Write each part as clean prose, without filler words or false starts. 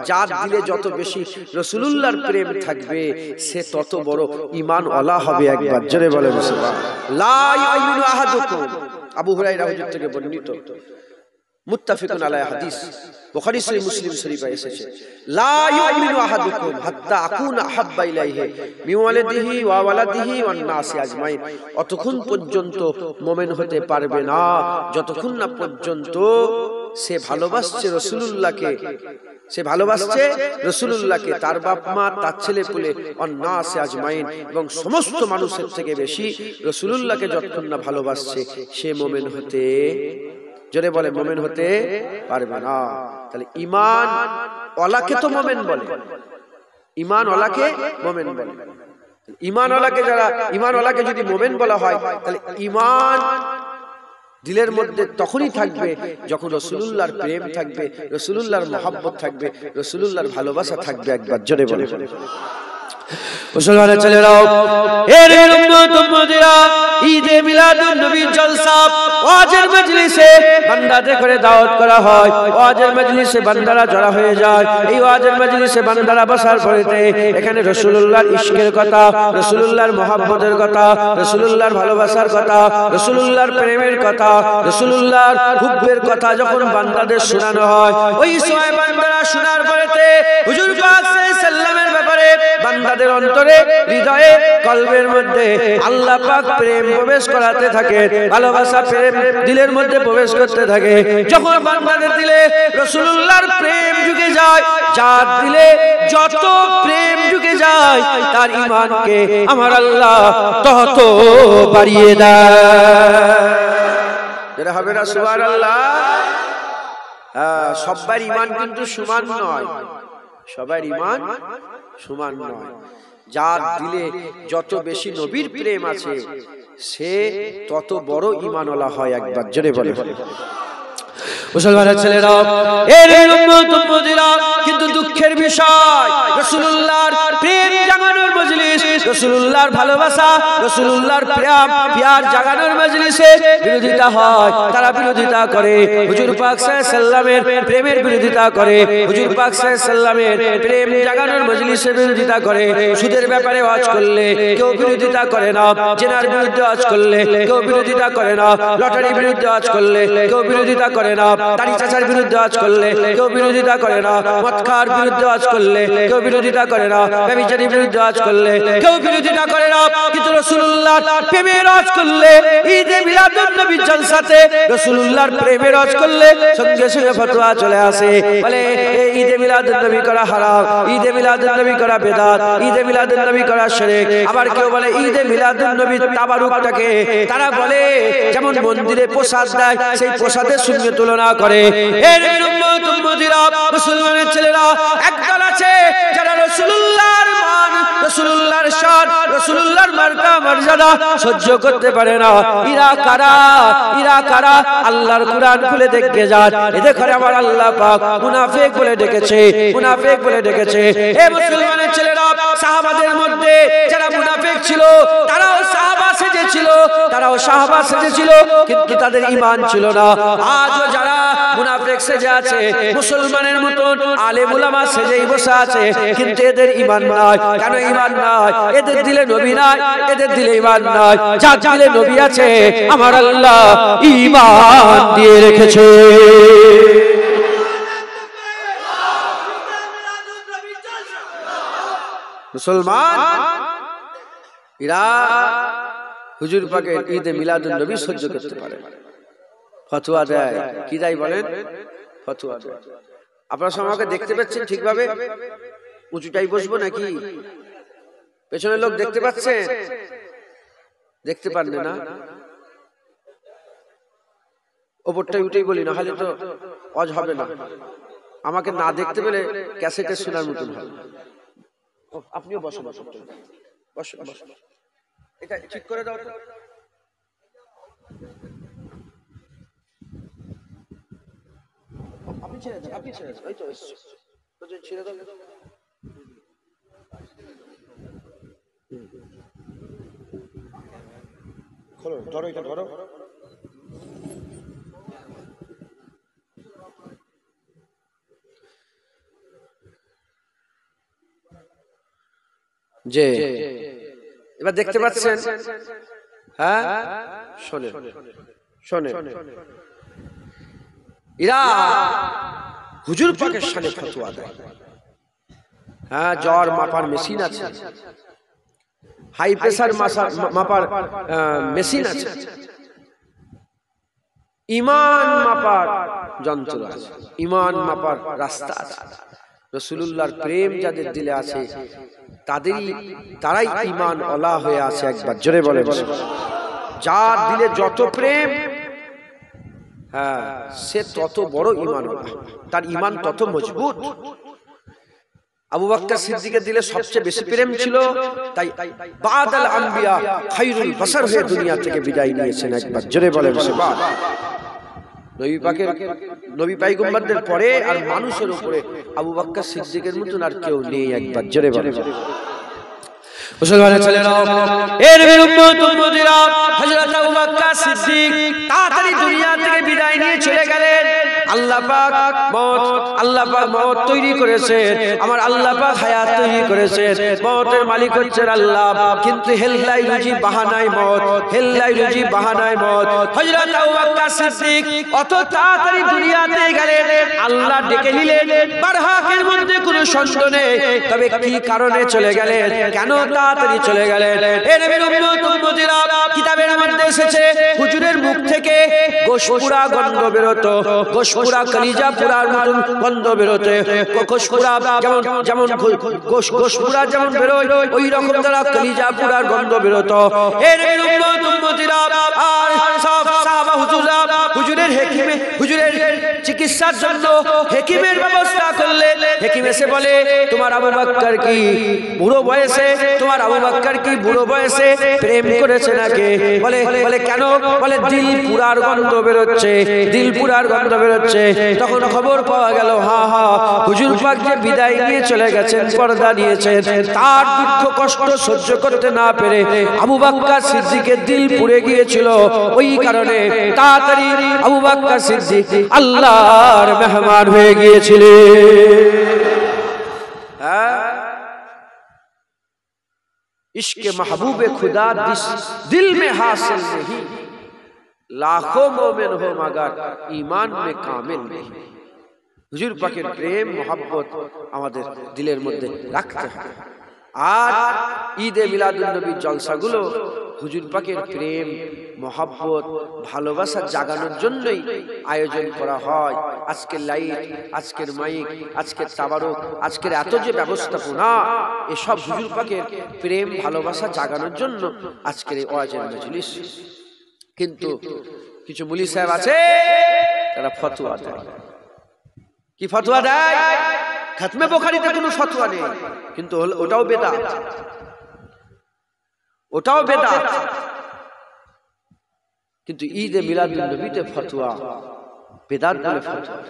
যার দিলে যত বেশি রাসূলুল্লাহর প্রেম থাকবে সে তত বড় ঈমান ওয়ালা হবে। একবার জোরে বলেন সুবহানাল্লাহ। লা ইউমিনু আহাদুকুম, আবু হুরায়রা হুজুর থেকে বর্ণিত, মুত্তাফিকুন আলাইহি হাদিস, বুখারী সহিহ মুসলিম শরীফে এসেছে, লা ইউমিনু আহাদুকুম হাত্তা আকুনা আহাব্বা ইলাইহি মিন ওয়ালিদিহি ওয়া ওয়ালাদিহি ওয়ান নাসি আজমাইন। অতক্ষণ পর্যন্ত মুমিন হতে পারবে না যতক্ষণ না পর্যন্ত সে ভালোবাসছে রাসূলুল্লাহকে, সে ভালোবাসছে রাসূলুল্লাহকে, তার বাপ মা, তার ছেলে পুলে, ওয়ান নাসি আজমাইন, এবং সমস্ত মানুষের থেকে বেশি রাসূলুল্লাহকে যতক্ষণ না ভালোবাসছে সে মুমিন হতে, জোরে বলে, মুমিন হতে পারবে না। তাহলে ঈমান ওয়ালাকে তো মুমিন বলে, ঈমান ওয়ালাকে মুমিন বলে। ঈমান ওয়ালাকে যারা, ঈমান ওয়ালাকে যদি মুমিন বলা হয় তাহলে ঈমান দিলের মধ্যে তখনই থাকবে যখন রাসূলুল্লাহর প্রেম থাকবে, রাসূলুল্লাহর মহব্বত থাকবে, রাসূলুল্লাহর ভালোবাসা থাকবে। একবার জোরে বলে মুসলমানের ছেলেরাও, এর উম্মত উম্মতিরা, ঈদে মিলাদুন নবীর জলসা ওয়াজের মজলিসে বান্দাদের করে দাওয়াত করা হয়। ওয়াজের মজলিসে বান্দারা জড়া হয়ে যায়। এই ওয়াজের মজলিসে বান্দারা বসার পরেতে এখানে রাসূলুল্লাহর ইশকের কথা, রাসূলুল্লাহর মহব্বতের কথা, রাসূলুল্লাহর ভালোবাসার কথা, রাসূলুল্লাহর প্রেমের কথা, রাসূলুল্লাহর হুব্বের কথা যখন বান্দাদের শোনানো হয়, ওই সময় বান্দারা শোনার পরেতে হুজুর পাক সাল্লাল্লাহু আলাইহি সাল্লামের ব্যাপারে বান্দাদের অন্তরে, হৃদয়ে, কলবের মধ্যে আল্লাহ পাক প্রেম প্রবেশ করাতে থাকে, ভালোবাসা প্রেম দিলের মধ্যে প্রবেশ করতে থাকে। যখন বান্দাদের দিলে রাসূলুল্লাহর প্রেম ঢুকে যায়, যার দিলে যত প্রেম ঢুকে যায় তার ঈমানকে আমার আল্লাহ তত বাড়িয়ে দেয়। যেটা হবে না সুবহানাল্লাহ। সবার ঈমান কিন্তু সমান নয়, সবার ঈমান সমান নয়। যার দিলে যত বেশি নবীর প্রেম আছে সে তত বড় ঈমানওয়ালা হয়। একবার জোরে বলে মুসলমানের ছেলেরা, এর উম্মত উম্মতিরা, কিন্তু দুঃখের বিষয় রাসূলুল্লাহর প্রেম জাগানোর মজলিস, রাসূলুল্লাহর ভালোবাসা, রাসূলুল্লাহর প্যার জাগানোর মজলিসে বিরোধিতা হয়। তারা বিরোধিতা করে, হুজুর পাক সাল্লাল্লাহু আলাইহি সাল্লামের প্রেমের বিরোধিতা করে, হুজুর পাক সাল্লাল্লাহু আলাইহি সাল্লামের প্রেম জাগানোর মজলিসে বিরোধিতা করে। সুদের ব্যাপারে ওয়াজ করলে কেউ বিরোধিতা করে না, জেনার বিরুদ্ধে ওয়াজ করলে কেউ বিরোধিতা করে না, লটারির বিরুদ্ধে ওয়াজ করলে কেউ বিরোধিতা করে না, দাড়ি চাচার বিরুদ্ধে ওয়াজ করলে কেউ বিরোধিতা করে না, মদ খাওয়ার বিরুদ্ধে ওয়াজ করলে কেউ বিরোধিতা করে না, ব্যভিচারীর বিরুদ্ধে ওয়াজ করলে কেউ বিরোধিতা করে না। কিন্তু রাসূলুল্লাহর প্রেমের ওয়াজ করলে, ঈদে মিলাদুন নবীর জলসাতে রাসূলুল্লাহর প্রেমের ওয়াজ করলে সঙ্গে সঙ্গে ফতোয়া চলে আসে, বলে ঈদে মিলাদুন নবী করা হারাম, ঈদে মিলাদুন নবী করা বিদআত, ঈদে মিলাদুন নবী করা শিরক। আবার কেউ বলে ঈদে মিলাদুন নবীর তাবারুকটাকে তারা বলে যেমন মন্দিরে প্রসাদ দেয় সেই প্রসাদের সঙ্গে তুলনা করে। এর উম্মত উম্মতিরা, মুসলমানের ছেলেরা, একদল আছে যারা রাসূলুল্লাহর মান, রাসূলুল্লাহর শান, রাসূলুল্লাহর মার্কা মর্যাদা সহ্য করতে পারে না। ইরা কারা? ইরা কারা? আল্লাহর কুরআন খুলে দেখে যান, এদের ঘরে আমার আল্লাহ পাক মুনাফিক বলে ডেকেছে, মুনাফিক বলে ডেকেছে। এ মুসলমানের ছেলেরা, সাহাবাদের মধ্যে যারা মুনাফিক ছিল তারাও সাহাবা সেজেছিল, তারাও সাহাবা সেজেছিল, কিন্তু তাদের ঈমান ছিল না। আজও যারা মুনাফিক সেজে আছে, মুসলমানের মতন আলেম উলামা সেজেই বসে আছে, কিন্তু এদের ঈমান নাই। কেন ঈমান নাই? এদের দিলে নবী নাই, এদের দিলে ঈমান নাই। যার দিলে নবী আছে আমার আল্লাহ ঈমান দিয়ে রেখেছে। মুসলমান এরা হুজুর পাকের ঈদে মিলাদুন নবী সহ্য করতে পারে, ফতোয়া দেয়। কি দেয় বলেন? ফতোয়া দেয়। আপনারা সব আমাকে দেখতে পাচ্ছেন ঠিকভাবে? উঁচুটাই বসবো নাকি? পেছনের লোক দেখতে পাচ্ছেন? দেখতে পারলে না, ওপরটাই উঠেই বলি, না হলে তো অজ হবে না। আমাকে না দেখতে পেলে ক্যাসেটে শোনার মতন হবে। আপনিও বসুন, বসুন, বসুন, বসুন। এটা ঠিক করে দাও তো। আপনি ছেড়ে দেন, আপনি ছেড়ে দেন, এই তো ছেড়ে দেন। খোলো, ধরো, এটা ধরো। যে এবার দেখতে পাচ্ছেন, হ্যাঁ শোনেন শোনেন, এরা হুজুর পাকের সামনে ফতোয়া দেয়। হ্যাঁ, জ্বর মাপার মেশিন আছে, হাই প্রেসার মাপার মেশিন আছে, ইমান মাপার যন্ত্র আছে, ইমান মাপার রাস্তা আছে। রাসূলুল্লাহর প্রেম যাদের দিলে আছে তারাই ইমান ওয়ালা হয়ে আছে। একবার জোরে বলে, যার দিলে যত প্রেম, হ্যাঁ সে তত বড় ইমান ওয়ালা, তার ইমান তত মজবুত। আবু বকর সিদ্দিকের দিলে সবচেয়ে বেশি প্রেম ছিল, তাই বাদাল আম্বিয়া খায়রুল বাশার হয়ে দুনিয়া থেকে বিদায় নিয়েছেন। একবার জোরে বলে, নবী পয়গম্বরদের পরে আর মানুষের উপরে আবু বকর সিদ্দিকের মতন আর কেউ নেই। একবার জোরে বলে, মুসলমানের ছেলেরা, এর উম্মত উম্মতিরা, হযরত আবু বকর সিদ্দিক তাড়াতাড়ি দুনিয়া থেকে বিদায় নিয়ে চলে গেলেন। আল্লাহ পাক মওত তৈরি করেছেন, আমার আল্লাহ পাক হায়াত তৈরি করেছেন। মওতের মালিক হচ্ছেন আল্লাহ, কিন্তু হেল্লাই রুজি বাহানায় মওত, হেল্লাই রুজি বাহানায় মওত। হযরত আবু বকর সিদ্দিক অত তাড়াতাড়ি দুনিয়াতে গেলেন, আল্লাহ ডেকে নিলেন। বারহাকের মধ্যে কোনো সন্দেহ নেই, তবে কি কারণে চলে গেলেন, কেন তাড়াতাড়ি চলে গেলেন? এর উম্মত উম্মতিরা, কিতাবের মধ্যে এসেছে হুজুরের মুখ থেকে গোশপুরা গন্ধ বেরোতো, গোশপুরা কলিজা পুরার মতন গন্ধ বেরোতে, গোশপুরা যেমন গোশপুরা যেমন বেরোয় ওই রকম তারা কলিজা পুরার গন্ধ বেরোতো। এর উম্মত উম্মতিরা, আর সব সাহাবা হুজুররা হুজুরের চিকিৎসার জন্য হেকিমের ব্যবস্থা করলেন। হেকিম এসে বলে, তোমার আবু বকর কি বুড়ো বয়সে, তোমার আবু বকর কি বুড়ো বয়সে প্রেম করেছে নাকি? বলে কেন? বলে দিল পুরার গন্ধ বেরোচ্ছে, দিল পুরার গন্ধ বেরোচ্ছে। তখন খবর পাওয়া গেল, হুজুর পাক যে বিদায় নিয়ে চলে গেছেন, পর্দা নিয়েছেন, তার দুঃখ কষ্ট সহ্য করতে না পেরে আবু বকর সিদ্দিকের দিল পুড়ে গিয়েছিল। ওই কারণে তাড়াতাড়ি আবু বকর সিদ্দিক আল্লাহর মেহমান হয়ে গিয়েছিলেন। इश्क़ महबूब खुदा दिल में हासिल नहीं, लाखों मोमिन हो मगर ईमान में कामिल नहीं। হুজুর পাকের প্রেম মোহাব্বত আমাদের দিলের মধ্যে রাখতে হবে। আর ঈদে মিলাদুন নবীর জলসাগুলো হুজুর পাকের প্রেম মোহাব্বত ভালোবাসা জাগানোর জন্যই আয়োজন করা হয়। আজকের লাইট, আজকের মাইক, আজকের তাবারুক, আজকের এত যে ব্যবস্থাপনা, এসব হুজুর পাকের প্রেম ভালোবাসা জাগানোর জন্য আজকের এই ওয়াজের মজলিস। কিন্তু কিছু মুলি সাহেব আছে, তারা ফতোয়া দেয়। কি ফতোয়া দেয়? খাতমে বুখারীতে কোনো ফতোয়া নেই, কিন্তু ওটাও বেদাত, ওটাও বেদাত। কিন্তু ঈদে মিলাদুন নবীতে ফতোয়া বেদাত বলে ফতোয়া।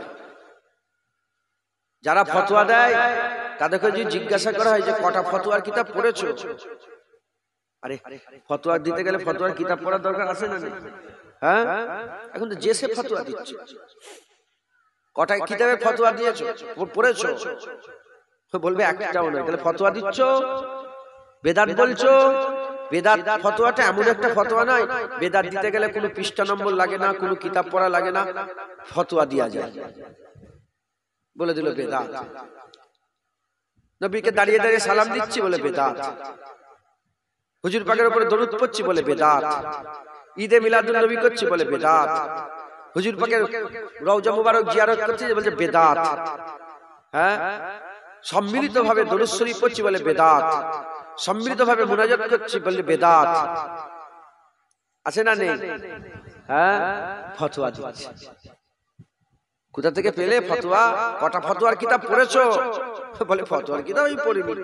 যারা ফতোয়া দেয় তাদেরকে যদি জিজ্ঞাসা করা হয় যে কটা ফতোয়ার কিতাব পড়েছো, আরে ফতোয়া দিতে গেলে ফতোয়ার কিতাব পড়ার দরকার আছে না? হ্যাঁ, এখন তো যে সে ফতোয়া দিচ্ছে। কটা কিতাবের ফতোয়া দিয়েছো, পড়েছো? বলবে একটাও নয়। তাহলে ফতোয়া দিচ্ছ, বেদাত বলছো। বেদাত ফতোয়াটা এমন একটা ফতোয়া নয়, বেদাত দিতে গেলে কোনো পৃষ্ঠা নম্বর লাগে না, কোনো কিতাব পড়া লাগে না, ফতোয়া দেওয়া যায়। বলে দিল বেদাত। নবীকে দাঁড়িয়ে দাঁড়িয়ে সালাম দিচ্ছি বলে বেদাত। হুজুর পাকের উপরে দরুদ পড়ছি বলে বেদাত। ঈদে মিলাদুন নবী করছি বলে বেদাত। হুজুর পাকের রওজা মুবারক জিয়ারত করছি বলে বেদাত। হ্যাঁ, সম্মিলিতভাবে দরুদ শরীফ পড়ছি বলে বেদাত। সম্মিলিতভাবে মুনাজাত করছি বলে বেদাত। আছে না নেই? হ্যাঁ, ফতোয়া দিচ্ছে। কোথা থেকে পেলে ফতোয়া? কটা ফতোয়ার কিতাব পড়েছো? বলে ফতোয়ার কিতাব আমি পড়িনি,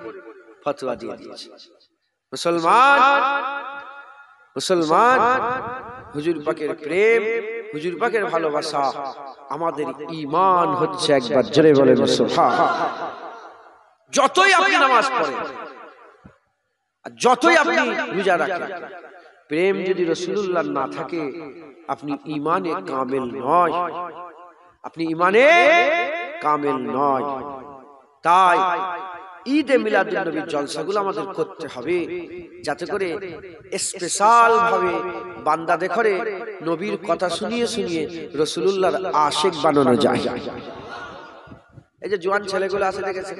ফতোয়া দিয়ে দিয়েছে। মুসলমান, হুজুর পাকের প্রেম, হুজুর পাকের ভালোবাসা আমাদের ঈমান হচ্ছে। একবার জোরে বলেন সুবহান। যতই আপনি নামাজ পড়েন, যতই আপনি রোজা রাখেন, প্রেম যদি রাসূলুল্লাহ না থাকে, আপনি ঈমানে কামিল নয়, আপনি ঈমানে কামিল নয়। তাই ঈদে মিলাদুন নবীর জলসাগুলো আমাদের করতে হবে, যাতে করে স্পেশাল ভাবে বান্দাদের ঘরে নবীর কথা শুনিয়ে শুনিয়ে রাসূলুল্লাহর আশিক বানানো যায়। এই যে জওয়ান ছেলেগুলো আছে দেখেছেন,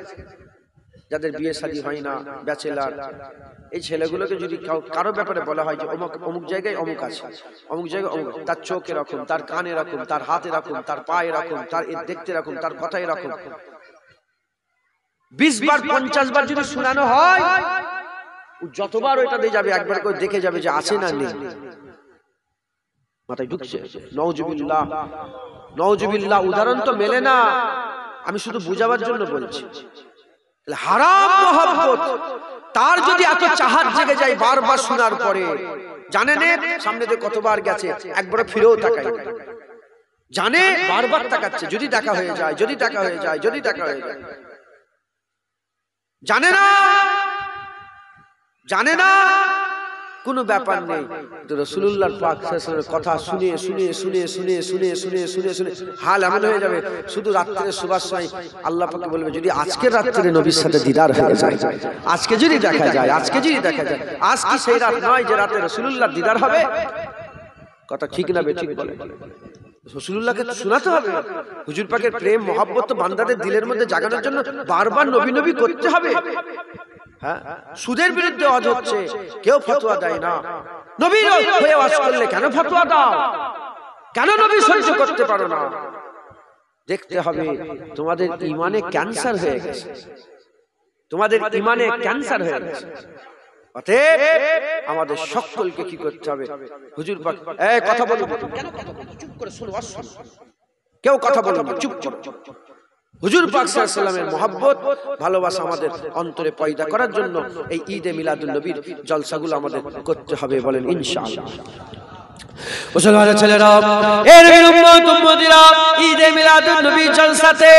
যাদের বিয়ে শাদী হয় না, ব্যাচেলার, এই ছেলেগুলোকে যদি কারো ব্যাপারে বলা হয় যে অমুক জায়গায় অমুক আছে, অমুক জায়গায় অমুক, তার চোখ এরকম, তার কান এরকম, তার হাত এরকম, তার পা এরকম, তার দেখতে এরকম, তার কথা এরকম, 20 বার 50 বার যদি শোনানো হয়, যতবার ওইটা দিয়ে যাবে একবার করে দেখে যাবে যে আছে না নেই। মাথায় ঢুকছে? নাউজুবিল্লাহ, নাউজুবিল্লাহ। উদাহরণ তো মেলে না, আমি শুধু বুঝাবার জন্য বলছি। হারাম মহব্বত, তার যদি এত চাহাত জেগে যায় বারবার শোনার পরে, জানে না সামনে দিয়ে কতবার গেছে, একবার ফিরেও তাকায়, জানে বারবার তাকাচ্ছে, যদি দেখা হয়ে যায়, যদি দেখা হয়ে যায়, যদি দেখা হয়ে যায়, জানে না, জানে না, কোনো ব্যাপার নেই। রাসূলুল্লাহর পাক সাল্লাল্লাহু আলাইহি ওয়াসাল্লামের কথা শুনে শুনে শুনে শুনে শুনে শুনে শুনে শুনে হাল এমন হয়ে যাবে, শুধু রাত্রে শোবার সময় আল্লাহ পাক বলবে যদি আজকে রাত্রে নবীর সাথে দিদার হয়ে যায়, আজকে যদি দেখা যায়, আজকে যদি দেখা যায়, আজ কি সেই রাত নয় যে রাতে রাসূলুল্লাহর দিদার হবে? কথা ঠিক না বেঠিক বলে? রাসূলুল্লাহকে শোনাতে হবে। হুজুর পাকের প্রেম মহব্বত তো বান্দাদের দিলের মধ্যে জাগানোর জন্য বারবার নবী নবী করতে হবে। হ্যাঁ, সুদের বিরুদ্ধে ওয়াজ হচ্ছে, কেউ ফতোয়া দেয় না। নবীর হয়ে ওয়াজ করলে কেন ফতোয়া দাও? কেন নবী সহ্য করতে পারো না? দেখতে হবে তোমাদের ঈমানে ক্যান্সার হয়ে গেছে, তোমাদের ঈমানে ক্যান্সার হয়ে গেছে। অতএব আমাদের সকলকে কি করতে হবে? হুজুর পাক কথা বলুন, কেন কথা বলুন? চুপ করে শুনো, কেউ কথা বলুন না, চুপ চুপ। হুজুর পাক সাল্লাল্লাহু আলাইহি ওয়াসাল্লামের মহব্বত ভালোবাসা আমাদের অন্তরে পয়দা করার জন্য এই ঈদে মিলাদুন নবীর জলসাগুলো আমাদের করতে হবে, বলেন ইনশাআল্লাহ। মুসলমানের ছেলেরা, এর উম্মত উম্মতিরা, ঈদে মিলাদুন নবী জলসাতে,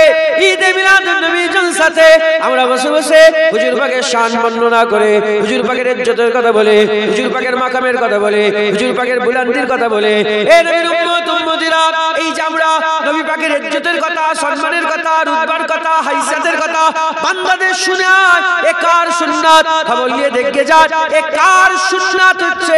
ঈদে মিলাদুন নবী জলসাতে আমরা বসে বসে হুজুর পাকের শান বর্ণনা করে, হুজুর পাকের ইজ্জতের কথা বলে, হুজুর পাকের মাকামের কথা বলে, হুজুর পাকের বুলন্দির কথা বলে। এর উম্মত উম্মতিরা, এই যে আমরা নবী পাকের ইজ্জতের কথা, সম্মানের কথা, রুতবার কথা, হাইসাতের কথা বান্দাদের শোনায়, এ কার সুন্নাত? খবর নিয়ে দেখে যান, এ কার সুন্নাত হচ্ছে?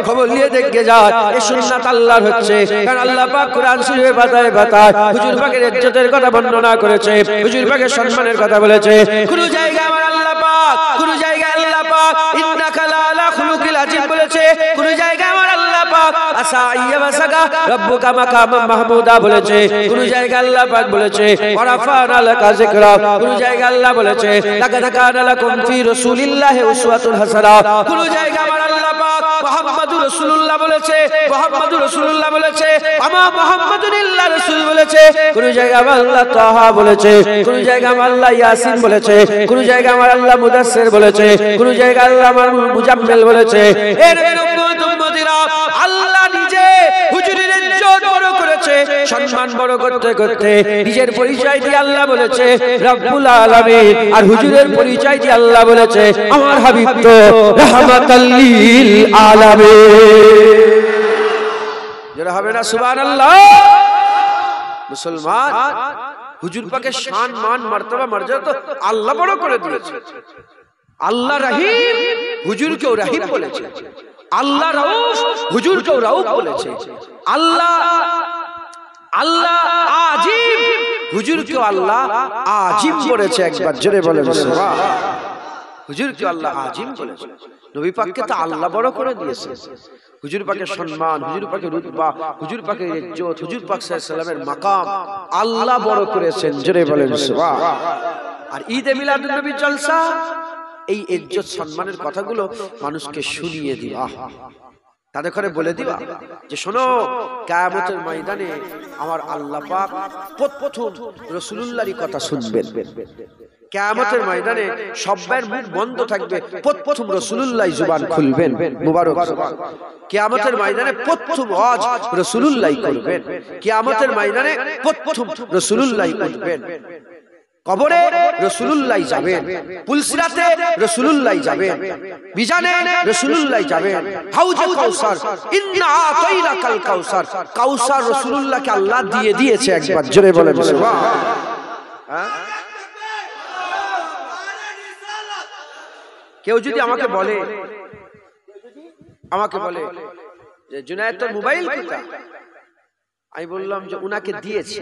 খবর নিয়ে দেখে যান, এই সুন্নাত আল্লাহর হচ্ছে। কারণ আল্লাহ পাক কুরআন শরীফে বাতায় বাতায় হুজুর পাকের ইজ্জতের কথা বর্ণনা করেছে, হুজুর পাকের সম্মানের কথা বলেছে। কোন জায়গায় আমার আল্লাহ পাক, কোন জায়গায় আল্লাহ পাক ইন্নাকা লাআলা খুলুকিল আযীম বলেছে, কোন জায়গায় আমার আল্লাহ পাক আসা আইয়াবাসাকা রব্বুকা মাকামাম মাহমুদা বলেছে, কোন জায়গায় আল্লাহ পাক বলেছে ওয়ারাফানা লাকা যিকরা, কোন জায়গায় আল্লাহ বলেছে লাকাদ কানা লাকুম ফি রাসূলিল্লাহি উসওয়াতুন হাসানাহ, কোন জায়গায় আমার আল্লাহ পাক মুহাম্মাদুর রাসূলুল্লাহ বলেছে, মুহাম্মাদুর রাসূলুল্লাহ বলেছে, আমা মুহাম্মাদুন ইল্লা রাসূল বলেছে, কোন জায়গায় আমার আল্লাহ তাহা বলেছে, কোন জায়গায় আমার আল্লাহ ইয়াসিন বলেছে, কোন জায়গায় আমার আল্লাহ মুদাসসির বলেছে, কোন জায়গায় আল্লাহ আমার মুজাম্মিল বলেছে। এর উম্মত উম্মতিরা, আল্লাহ নিজে হুজুরের ইজ্জত বড় করেছে, সম্মান বড় করতে করতে নিজের পরিচয় দিয়ে আল্লাহ বলেছে রব্বুল আলামিন, আর হুজুরের পরিচয় দিয়ে আল্লাহ বলেছে আমার হাবিব তো রাহমাতাল লিল আলামিন। যারা হবে না সুবহানাল্লাহ। মুসলমান, হুজুর পাকের শান মান মর্তবা মর্যাদা তো আল্লাহ বড় করে দিয়েছে। আল্লাহ রহিম, হুজুরকেও রহিম বলেছে। আল্লাহ রাউফ, হুজুরকেও রাউফ বলেছে। আল্লাহ আল্লাহ আজিম, হুজুরকেও আল্লাহ আজিম বলেছে। একবার জোরে বলেন সুবহানাল্লাহ। হুজুরকে আল্লাহ আজিম বলেছে। নবী পাককে তো আল্লাহ বড় করে দিয়েছে। হুজুর পাকের সম্মান, হুজুর পাকের রুতবা, হুজুর পাকের ইজ্জত, হুজুর পাক সাল্লাল্লাহু আলাইহি ওয়াসাল্লামের মাকাম আল্লাহ বড় করেছেন। জোরে বলেন সুবহানাল্লাহ। আর ঈদে মিলাদুন নবী জলসা, এই ইজ্জত সম্মানের কথাগুলো মানুষকে শুনিয়ে দিবা, তাদের ঘরে বলে দিবা যে শোনো, কিয়ামতের ময়দানে আমার আল্লাহ পাক প্রথম রাসূলুল্লাহর কথা শুনবেন। কিয়ামতের ময়দানে সবার মুখ বন্ধ থাকবে, প্রথম রাসূলুল্লাহ জুবান খুলবেন। মুবারক জুবান। কিয়ামতের ময়দানে প্রথম ওয়াজ রাসূলুল্লাহ করবেন। কিয়ামতের ময়দানে প্রথম রাসূলুল্লাহ উঠবেন। কবরে রাসূলুল্লাহ যাবেন, পুলসিরাতে রাসূলুল্লাহ যাবেন, মিজানে রাসূলুল্লাহ যাবেন, হাউজে কাউসার, ইন্না আতাইনাকাল কাউসার, কাউসার রাসূলুল্লাহকে আল্লাহ দিয়ে দিয়েছে। একবার জোরে বলেন সুবহানাল্লাহ। কেউ যদি আমাকে বলে যে জুনায়েদ তোর মোবাইল কোথায়, আমি বললাম যে উনাকে দিয়েছি।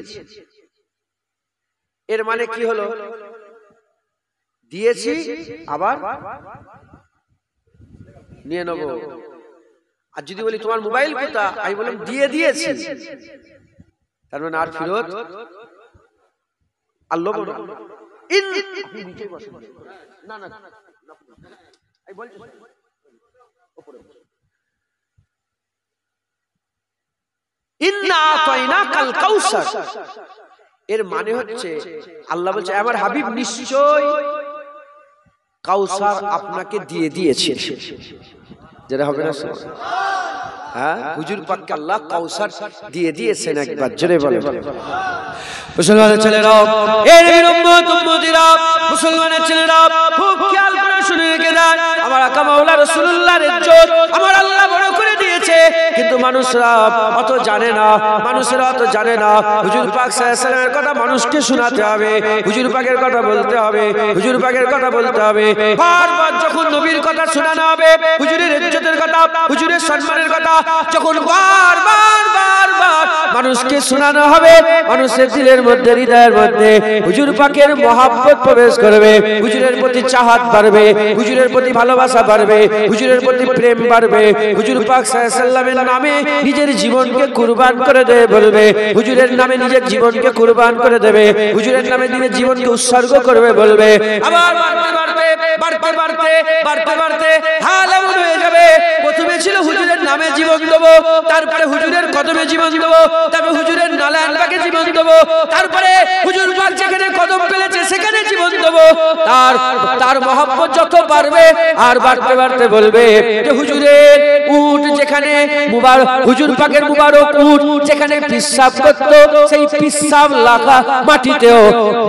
এর মানে কি হলো? দিয়েছি আবার নিয়ে নেব। আর যদি বলি তোমার মোবাইল কোথায়, আমি বললাম দিয়ে দিয়েছি, তার মানে আর ফেরত আর লোভ না। এর মানে হচ্ছে আল্লাহ বলছে আমার হাবিব নিশ্চয় কাউসার আপনাকে দিয়ে দিয়েছে। যেটা হবে না, হ্যাঁ, হুজুর পাককে আল্লাহ কাউসার দিয়ে দিয়েছেন। একবার জোরে বলে। মুসলমানের ছেলেরা, এর উম্মত উম্মতিরা, মুসলমানের ছেলেরা খুব খেয়াল করে শুনে রেখে দেন, আমার আকা মাওলা রাসূলুল্লাহর ইজ্জত আমার আল্লাহ বড় করে দিয়েছে, কিন্তু মানুষরা অত জানে না। হুজুর পাক সাল্লাল্লাহু আলাইহি ওয়াসাল্লামের কথা মানুষকে শোনাতে হবে, হুজুর পাকের কথা বলতে হবে, বারবার যখন নবীর কথা শোনানো হবে, হুজুরের ইজ্জতের কথা, হুজুরের সম্মানের কথা যখন বারবার মানুষকে শোনানো হবে, মানুষের দিলের মধ্যে, হৃদয়ের মধ্যে হুজুর পাকের মহব্বত প্রবেশ করবে, হুজুরের প্রতি চাহত বাড়বে, হুজুরের প্রতি ভালোবাসা বাড়বে, হুজুরের প্রতি প্রেম বাড়বে। হুজুর পাক সাল্লাল্লাহু আলাইহি ওয়াসাল্লামের নামে নিজের জীবনকে কুরবান করে দেবে বলবে, হুজুরের নামে নিজের জীবনকে কুরবান করে দেবে, হুজুরের নামে নিজের জীবনকে উৎসর্গ করবে বলবে। আবার বাড়তে হাল এমন হয়ে যাবে, প্রথমে ছিল হুজুরের নামে জীবন দেবো, তারপরে হুজুরের কদমে জীবন দেবো, তারপরে হুজুরের নালায়ন পাকে জীবন দেবো, তারপরে হুজুর পাক যেখানে কদম ফেলেছে সেখানে জীবন দেবো। তার মহব্বত যত বাড়বে আর বাড়তে বলবে যে হুজুরের উট যেখানে মুবারক, হুজুর পাকের মুবারক উট যেখানে পিশাব করত, সেই পিশাব লাগা মাটিতেও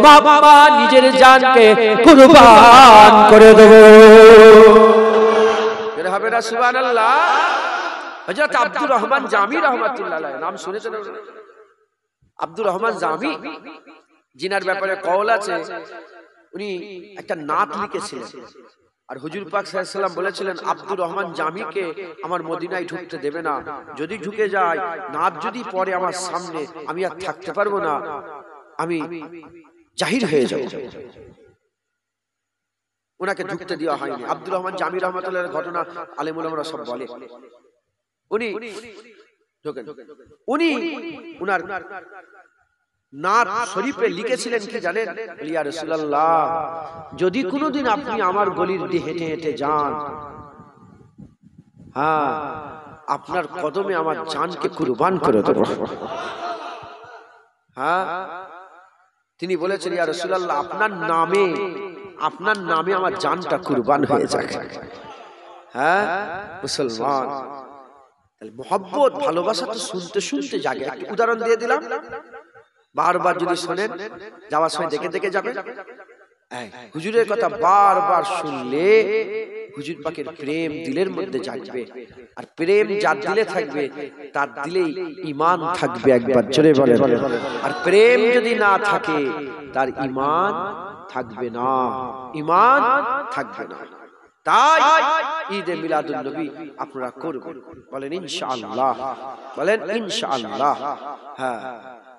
মা বাবা নিজের জানকে কুরবান করে দেব। এর হবে না সুবহানাল্লাহ। হযরত আব্দুর রহমান জামি রাহমাতুল্লাহ আলাইহি, নাম শুনেছেন? আব্দুর রহমান জামি, জিনার ব্যাপারে কওল আছে, উনি একটা নাত লিখেছিলেন। আর হুজুর পাক সাল্লাল্লাহু আলাইহি ওয়াসাল্লাম বলেছিলেন আব্দুর রহমান জামিকে আমার মদিনায় ঢুকতে দেবে না, যদি ঢুকে যায়, নাত যদি পড়ে আমার সামনে, আমি আর থাকতে পারবো না, আমি জাহির হয়ে যাব। ওনাকে ঢুকতে দেওয়া হয়নি। আব্দুর রহমান জামি রাহমাতুল্লাহর ঘটনা আলেম উলামারা সব বলে। উনি উনার নাত শরীফে লিখেছিলেন কি জানেন? ইয়া রাসূলুল্লাহ, যদি কোনোদিন আপনি আমার গলির দিয়ে হেঁটে হেঁটে যান, হ্যাঁ, আপনার কদমে আমার জানকে কুরবান করে দেব। হ্যাঁ, তিনি বলেছেন ইয়া রাসূলুল্লাহ, আপনার নামে আমার জানটা কুরবান হয়ে যাক। হ্যাঁ মুসলমান, তাহলে মোহাব্বত, ভালোবাসা তো শুনতে শুনতে জাগে। একটা উদাহরণ দিয়ে দিলাম, বারবার যদি শোনেন, যাওয়ার সময় দেখে যাবেন। হুজুরের কথা বারবার শুনলে হুজুর পাকের প্রেম দিলের মধ্যে জাগবে, আর প্রেম যার দিলে থাকবে তার দিলেই ঈমান থাকবে। একবার জোরে বলেন। আর প্রেম যদি না থাকে তার ঈমান থাকবে না, ঈমান থাকবে না। তাই ঈদে মিলাদুন নবী আপনারা করবেন, বলেন ইনশাআল্লাহ, বলেন ইনশাআল্লাহ। হ্যাঁ,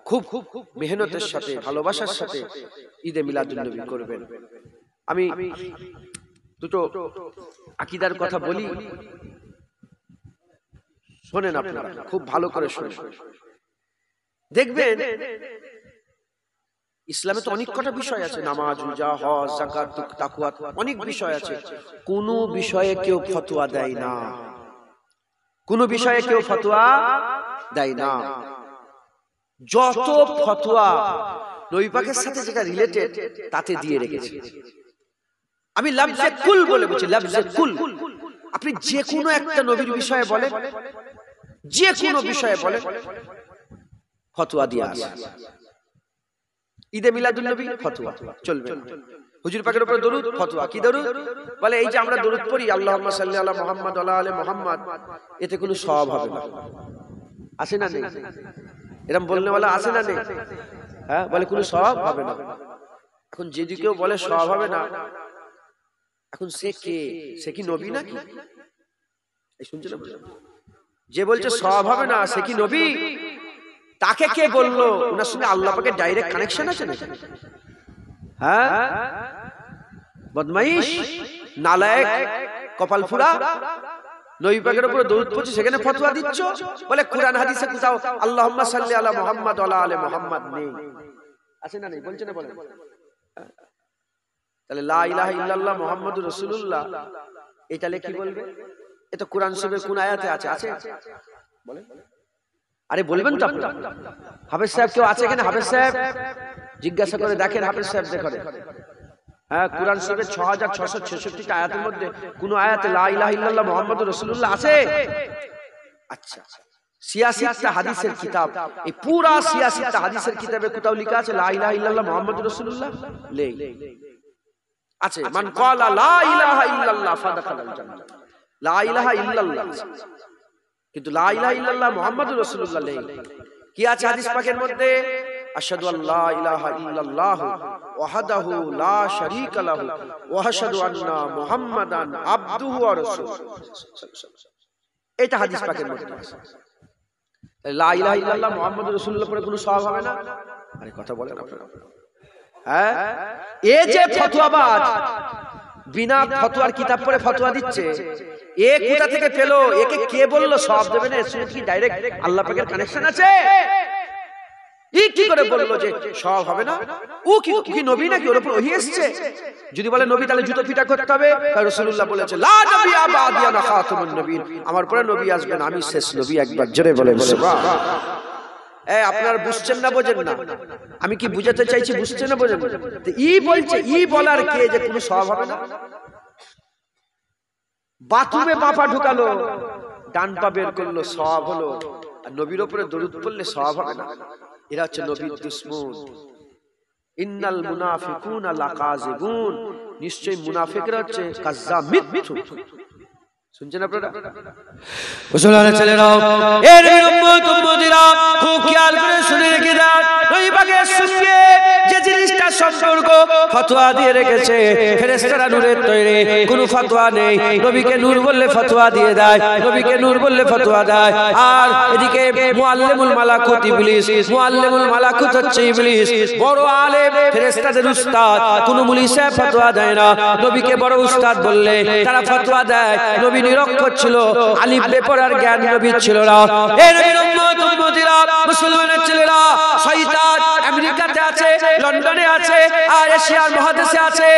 খুব মেহনতের সাথে, ভালোবাসার সাথে ঈদে মিলাদুন নবী করবেন। আমি দুটো আকীদার কথা বলি, শোনেন আপনারা, খুব ভালো করে শোনেন। দেখবেন ইসলামে তো অনেক কটা বিষয় আছে, নামাজ, রোজা, হজ, যাকাত, তাকওয়া, অনেক বিষয় আছে। কোন বিষয়ে কেউ ফতোয়া দেয় না, কোন বিষয়ে কেউ ফতোয়া দেয় না। যত ফতোয়া নবী পাকের সাথে যেটা রিলেটেড তাতে দিয়ে রেখেছে। আমি লফজে কুল বলে বলছি, লফজে কুল। আপনি যে কোনো একটা নবীর বিষয়ে বলেন, যে কোনো বিষয়ে বলেন, ফতোয়া দিয়ে আসে। ঈদে মিলাদুন নবী ফতোয়া চলবে। হুজুর পাকের উপরে দরুদ, ফতোয়া। কি দরুদ? বলে এই যে আমরা দরুদ পড়ি, আল্লাহুম্মা সাল্লি আলা মুহাম্মাদ ওয়া আলা আলি মুহাম্মাদ, এতে কোনো সওয়াব হবে না। আছে না নেই? এরকম বলনে वाला আছে না নেই? হ্যাঁ, বলে কোনো সওয়াব হবে না। এখন যদি কেউ বলে সওয়াব হবে না, এখন সে কে? সে কি নবী নাকি? এই শুনছেন যে বলছে সওয়াব হবে না, সে কি নবী? তাকে কে বললো? ওনার সঙ্গে আল্লাহ পাকের ডাইরেক্ট কানেকশন আছে নাকি? হ্যাঁ, বদমাইশ, নালায়েক, কপাল ফুরা, নবী পাকের উপর দরুদ পড়ছে, সেখানে ফতোয়া দিচ্ছ। বলে কোরআন হাদিসে কোথাও আল্লাহুম্মা সাল্লি আলা মুহাম্মাদ ওয়া আলা আলি মুহাম্মাদ নেই, আছে না নেই? বলছে না? বলেন। তাহলে লা ইলাহা ইল্লাল্লাহ মুহাম্মাদুর রাসূলুল্লাহ এটা কি বলবে? এটা কোরআন শরীফের কোন আয়াতে আছে? আছে? বলেন। আরে বলবেন তো আপনারা। হাফেজ সাহেব কেউ আছে এখানে? হাফেজ সাহেব জিজ্ঞাসা করে দেখেন, হাফেজ সাহেব দেখেন। হ্যাঁ, কোরআন শরীফের 6666 টা আয়াতের মধ্যে কোন আয়াতে লা ইলাহা ইল্লাল্লাহ মুহাম্মাদুর রাসূলুল্লাহ আছে? আচ্ছা, সিয়াসিটা হাদিসের কিতাব, এই পুরা সিয়াসিটা হাদিসের কিতাবে কোথাও লেখা আছে লা ইলাহা ইল্লাল্লাহ মুহাম্মাদুর রাসূলুল্লাহ? নেই। আছে মান ক্বালা লা ইলাহা ইল্লাল্লাহ ফাদাখালাল জান্নাহ, লা ইলাহা ইল্লাল্লাহ, কিন্তু লা ইলাহা ইল্লাল্লাহ মুহাম্মাদুর রাসূলুল্লাহ নেই। কি আছে হাদিস পাকের মধ্যে? আশহাদু আল্লা ইলাহা ইল্লাল্লাহ ওয়াহদাহু লা শারীকা লাহু ওয়া আশহাদু আন্না মুহাম্মাদান আবদুহু ওয়া রাসূলুহু। এটা হাদিস পাকের মধ্যে আছে। লা ইলাহা ইল্লাল্লাহ মুহাম্মাদুর রাসূলুল্লাহ পরে কোনো সওয়াব হবে না? আরে কথা বলেন আপনারা। হ্যাঁ, এই যে ফতোয়াবাজ বিনা ফতোয়ার কিতাব পড়ে ফতোয়া দিচ্ছে, এ কোথা থেকে পেলো? একে কে বললো সওয়াব দেবে না? এর সঙ্গে কি ডাইরেক্ট আল্লাহ পাকের কানেকশন আছে? ই কি করে বললো যে সওয়াব হবে না? ও কি নবী নাকি? ওর উপর ওহী এসেছে? যদি বলে নবী তাহলে জুতো পিটা করতে হবে। রাসূলুল্লাহ বলেছে লা নবী আবাদি আনা খাতামুন নবীন, আমার পরে নবী আসবেন, আমি শেষ নবী। একবার জোরে বলেন সুবহানাল্লাহ। আপনারা বুঝছেন না বোঝেন না? আমি কি বুঝাতে চাইছি? বুঝছেন না বোঝেন? তো ই বলছে, ই বলার কে যে কোনো সওয়াব হবে না? বাথরুমে বাপা ঢুকালো, ডান পা বের করলো, সওয়াব হলো। আর নবীর উপরে দরুদ পড়লে সওয়াব হবে না? এরা হচ্ছে নবীর দুশমন। ইন্নাল মুনাফিকুনা লাকাযিবুন, নিশ্চয়ই মুনাফিকরা হচ্ছে কাজ্জাব, মিথ্যু। শুনছেন আপনারা? মুসলমানের ছেলেরাও, এর উম্মত উম্মতিরা খুব খেয়াল করে শুনে রেখে দাও। নবী পাকের সঙ্গে যে জিনিসটা সম্পর্ক ফতোয়া দিয়ে রেখেছে, ফেরেশতারা নূরের তৈরি, কোনো ফতোয়া নেই। নবীকে নূর বললে ফতোয়া দিয়ে দেয়, নবীকে নূর বললে ফতোয়া দেয়। আর এদিকে মুআল্লিমুল মালাকুত ইবলিস, মুআল্লিমুল মালাকুত হচ্ছে ইবলিস, বড় আলেম, ফেরেশতাদের উস্তাদ। কোনো মুলি সাহেব ফতোয়া দেয় না, নবীকে বড় উস্তাদ বললে তারা ফতোয়া দেয়। নবী নিরক্ষর ছিল, আলিফ বে পড়ার জ্ঞান নবীর ছিল না। এই নবীর উম্মত উম্মতিরা, মুসলমানের ছেলেরা, শয়তান আমেরিকাতে আছে, লন্ডনে আছে, আর এশিয়ার মহাদেশে আছে,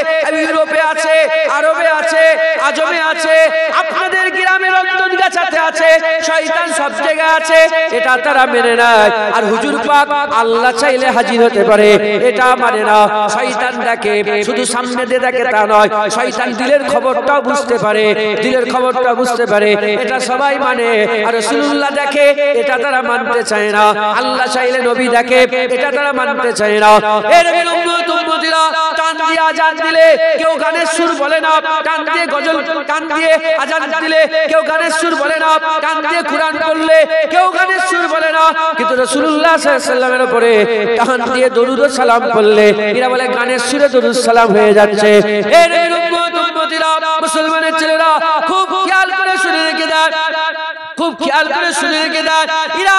ইউরোপে আছে, আরবে আছে, আজমে আছে, আপনাদের গ্রামে রক্তগাছাতে আছে, শয়তান সব জায়গায় আছে। এটা তারা মেনে নেয়। আর হুজুর পাক আল্লাহ চাইলে হাজির হতে পারে, এটা মানে না। শয়তান দেখে, শুধু সামনে দিয়ে দেখে তা নয়, শয়তান দিলের খবরটাও বুঝতে পারে, দিলের খবরটা বুঝতে পারে, এটা সবাই মানে। আর রাসূলুল্লাহ দেখে, এটা তারা মানতে চায় না। আল্লাহ চাইলে নবী দেখে, এটা তারা মানতে চায় না। এর উম্মত উম্মতিরা, টান দিয়ে আজান দিলে কেউ গানের সুর বলে না, টান দিয়ে গজল, টান দিয়ে আজান দিলে কেউ গানের সুর বলে না, টান দিয়ে কুরআন পড়লে কেউ গানের সুর বলে না। কিন্তু রাসূলুল্লাহ সাল্লাল্লাহু আলাইহি ওয়াসাল্লামের উপরে টান দিয়ে দরুদ ও সালাম পড়লে এরা বলে গানের সুরে দরুদ সালাম হয়ে যাচ্ছে। এর উম্মত উম্মতিরা, মুসলমানের ছেলেরা খুব খেয়াল করে শুনে রেখে দেন, খুব খেয়াল করে শুনে রেখে দেন। এরা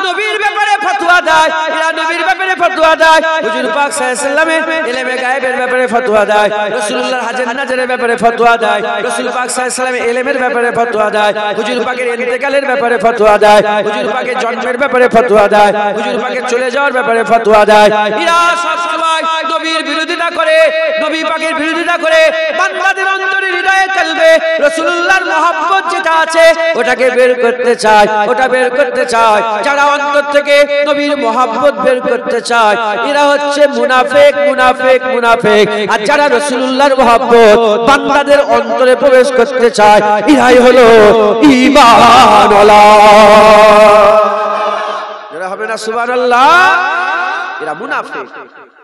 নবীর ব্যাপারে ফতোয়া দেয়, এরা নবীর ব্যাপারে ফতোয়া দেয়, হুজুর পাক সাল্লাল্লাহু আলাইহি ওয়াসাল্লামের ইলমে গায়েবের ব্যাপারে ফতোয়া দেয়, রাসূলুল্লাহর হাজর নাজরের ব্যাপারে ফতোয়া দেয়, রাসূল পাক সাল্লাল্লাহু আলাইহি ওয়াসাল্লামের ইলমের ব্যাপারে ফতোয়া দেয়, হুজুর পাকের ইন্তেকালের ব্যাপারে ফতোয়া দেয়, হুজুর পাকের জন্মের ব্যাপারে ফতোয়া দেয়, হুজুর পাকের চলে যাওয়ার ব্যাপারে ফতোয়া দেয়। এরা সব সময় নবীর বিরোধিতা করে, নবী পাকের বিরোধিতা করে। বান্দাদের অন্তরে, হৃদয়ে, কলবে রাসূলুল্লাহর মহব্বত যেটা আছে ওটাকে বের করতে চায়, ওটা বের করতে চায়। যারা অন্তর থেকে নবীর মহব্বত বের করতে চায় এরা হচ্ছে মুনাফিক, মুনাফিক, মুনাফিক। আর যারা রাসূলুল্লাহর মহব্বত বান্দাদের অন্তরে প্রবেশ করতে চায় এরাই হলো ঈমানওয়ালা। যারা হবে না সুবহানাল্লাহ, এরা মুনাফিক।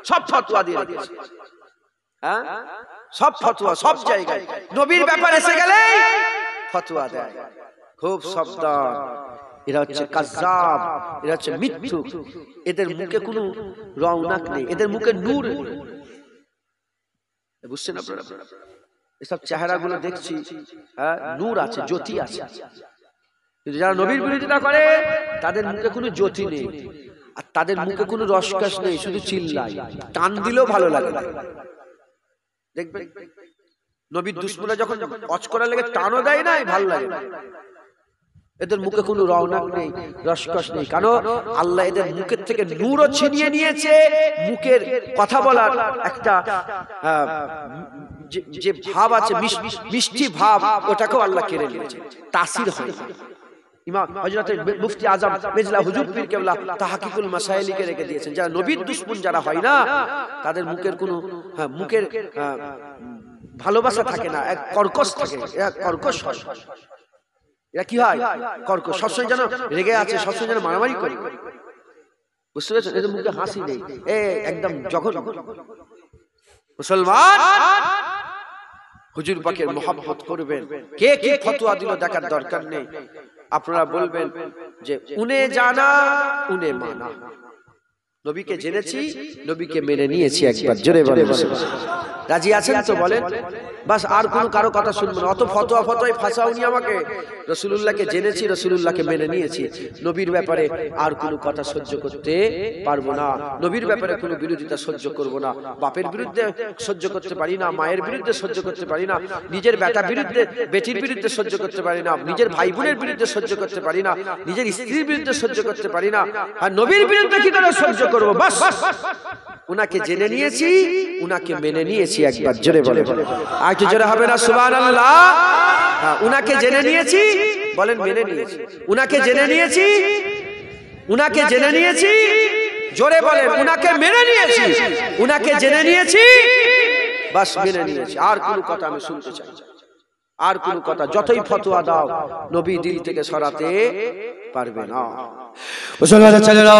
সব ফতোয়া দিয়ে রেখেছে, হ্যাঁ, সব ফতোয়া সব জায়গায় নবীর ব্যাপারে এসে গেলে ফতোয়া দেয়। খুব সাবধান, এরা হচ্ছে কাজ্জাব, এরা হচ্ছে মিথ্যু। এদের মুখে কোনো রওনাক নেই, এদের মুখে নূর। বুঝছেন আপনারা? এসব চেহারাগুলো দেখছি, হ্যাঁ, নূর আছে, জ্যোতি আছে। কিন্তু যারা নবীর বিরোধিতা করে তাদের মুখে কোনো জ্যোতি নেই, আর তাদের মুখে কোনো রসকস নেই, শুধু চিল্লায়, টান দিলেও ভালো লাগে না। দেখবেন নবীর দুশমনরা যখন অচ করা লেগে টানও দেয় না, ভালো লাগে না। এদের মুখে কোনো রওনাক নেই, রসকস নেই, কারণ আল্লাহ এদের মুখের থেকে নূরও ছিনিয়ে নিয়েছে। মুখের কথা বলার একটা যে ভাব আছে, মিষ্টি ভাব, ওটাকেও আল্লাহ কেড়ে নিয়েছে, তাসির হয়। ইমাম হযরত মুফতি আজম মেজলা হুজুর পীর কেবলা তাহকিকুল মাসাইল লিখে রেখে দিয়েছেন, যারা নবীর দুশমন যারা হয় না, তাদের মুখের কোনো মুখের ভালোবাসা থাকে না, এক কর্কশ থাকে, কর্কশ হয়। এরা কি হয়? কর্কশ, সবসময় যেন রেগে আছে, সবসময় যেন মারামারি করে। বুঝতে পেরেছেন? এদের মুখে হাসি নেই, একদম জঘন্য। মুসলমান হুজুর পাকের মহব্বত করবেন। কে কি ফতোয়া দিল দেখার দরকার নেই। আপনারা বলবেন যে উনে জানা উনে মানা, নবীকে জেনেছি, নবীকে মেনে নিয়েছি। একবার জোরে বলেন রাজি আছেন তো? বলেন। বাস, আর কোনো কারো কথা শুনবো না। অত ফতোয়ায় ফাঁসাওনি আমাকে। রাসূলুল্লাহকে জেনেছি, রাসূলুল্লাহকে মেনে নিয়েছি, নবীর ব্যাপারে আর কোনো কথা সহ্য করতে পারবো না। নবীর ব্যাপারে কোনো বিরোধিতা সহ্য করব না। বাপের বিরুদ্ধে সহ্য করতে পারি না, মায়ের বিরুদ্ধে সহ্য করতে পারি না, নিজের বেটির বিরুদ্ধে সহ্য করতে পারি না, নিজের ভাই বোনের বিরুদ্ধে সহ্য করতে পারি না, নিজের স্ত্রীর বিরুদ্ধে সহ্য করতে পারি না, আর নবীর বিরুদ্ধে কি করে সহ্য করবো? বাস, উনাকে জেনে নিয়েছি, উনাকে মেনে নিয়েছি। একবার জোরে বলে, আর একটু জোরে হবে না সুবহানাল্লাহ? হ্যাঁ, উনাকে জেনে নিয়েছি, বলেন মেনে নিয়েছি। উনাকে জেনে নিয়েছি, উনাকে জেনে নিয়েছি, জোরে বলেন, উনাকে মেনে নিয়েছি, উনাকে জেনে নিয়েছি, বাস মেনে নিয়েছি। আর কোনো কথা আমি শুনতে চাই, আর কোনো কথা যতই ফতোয়া দাও, নবী দিল থেকে সরাতে পারবে না। মুসলমান ছেলেরা,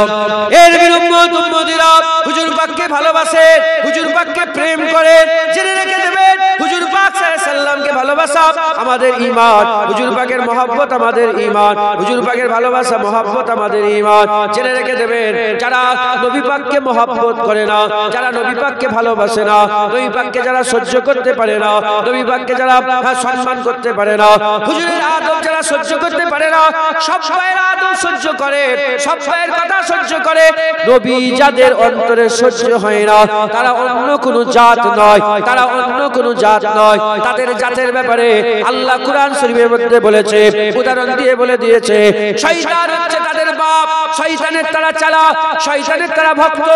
এর উম্মত উম্মতিরা হুজুর পাককে ভালোবাসে, হুজুর পাককে প্রেম করে, জেনে রেখে দেবেন হুজুর পাক সাল্লাল্লাহু আলাইহি সাল্লামকে ভালোবাসা আমাদের ঈমান, হুজুর পাকের মহব্বত আমাদের ঈমান, হুজুর পাকের ভালোবাসা মহব্বত আমাদের ঈমান। জেনে রেখে দেবেন যারা নবী পাককে মহব্বত করে না, যারা নবী পাককে ভালোবাসে না, নবী পাককে যারা সহ্য করতে পারে না, নবী পাককে যারা সম্মান করতে পারে না, হুজুরের আদব যারা সহ্য করতে পারে না, সব ভাইয়ের আদব সহ্য করে, সব ভাইয়ের কথা সহ্য করে, নবী যাদের অন্তরে সহ্য হয় না, তারা অন্য কোনো জাত নয়, তারা অন্য কোনো জাত নয়। তাদের জাতের ব্যাপারে আল্লাহ কুরআন শরীফের মধ্যে বলেছে, উদাহরণ দিয়ে বলে দিয়েছে, শয়তান হচ্ছে তাদের বাপ, শয়তানের তারা চালা, শয়তানের তারা ভক্ত,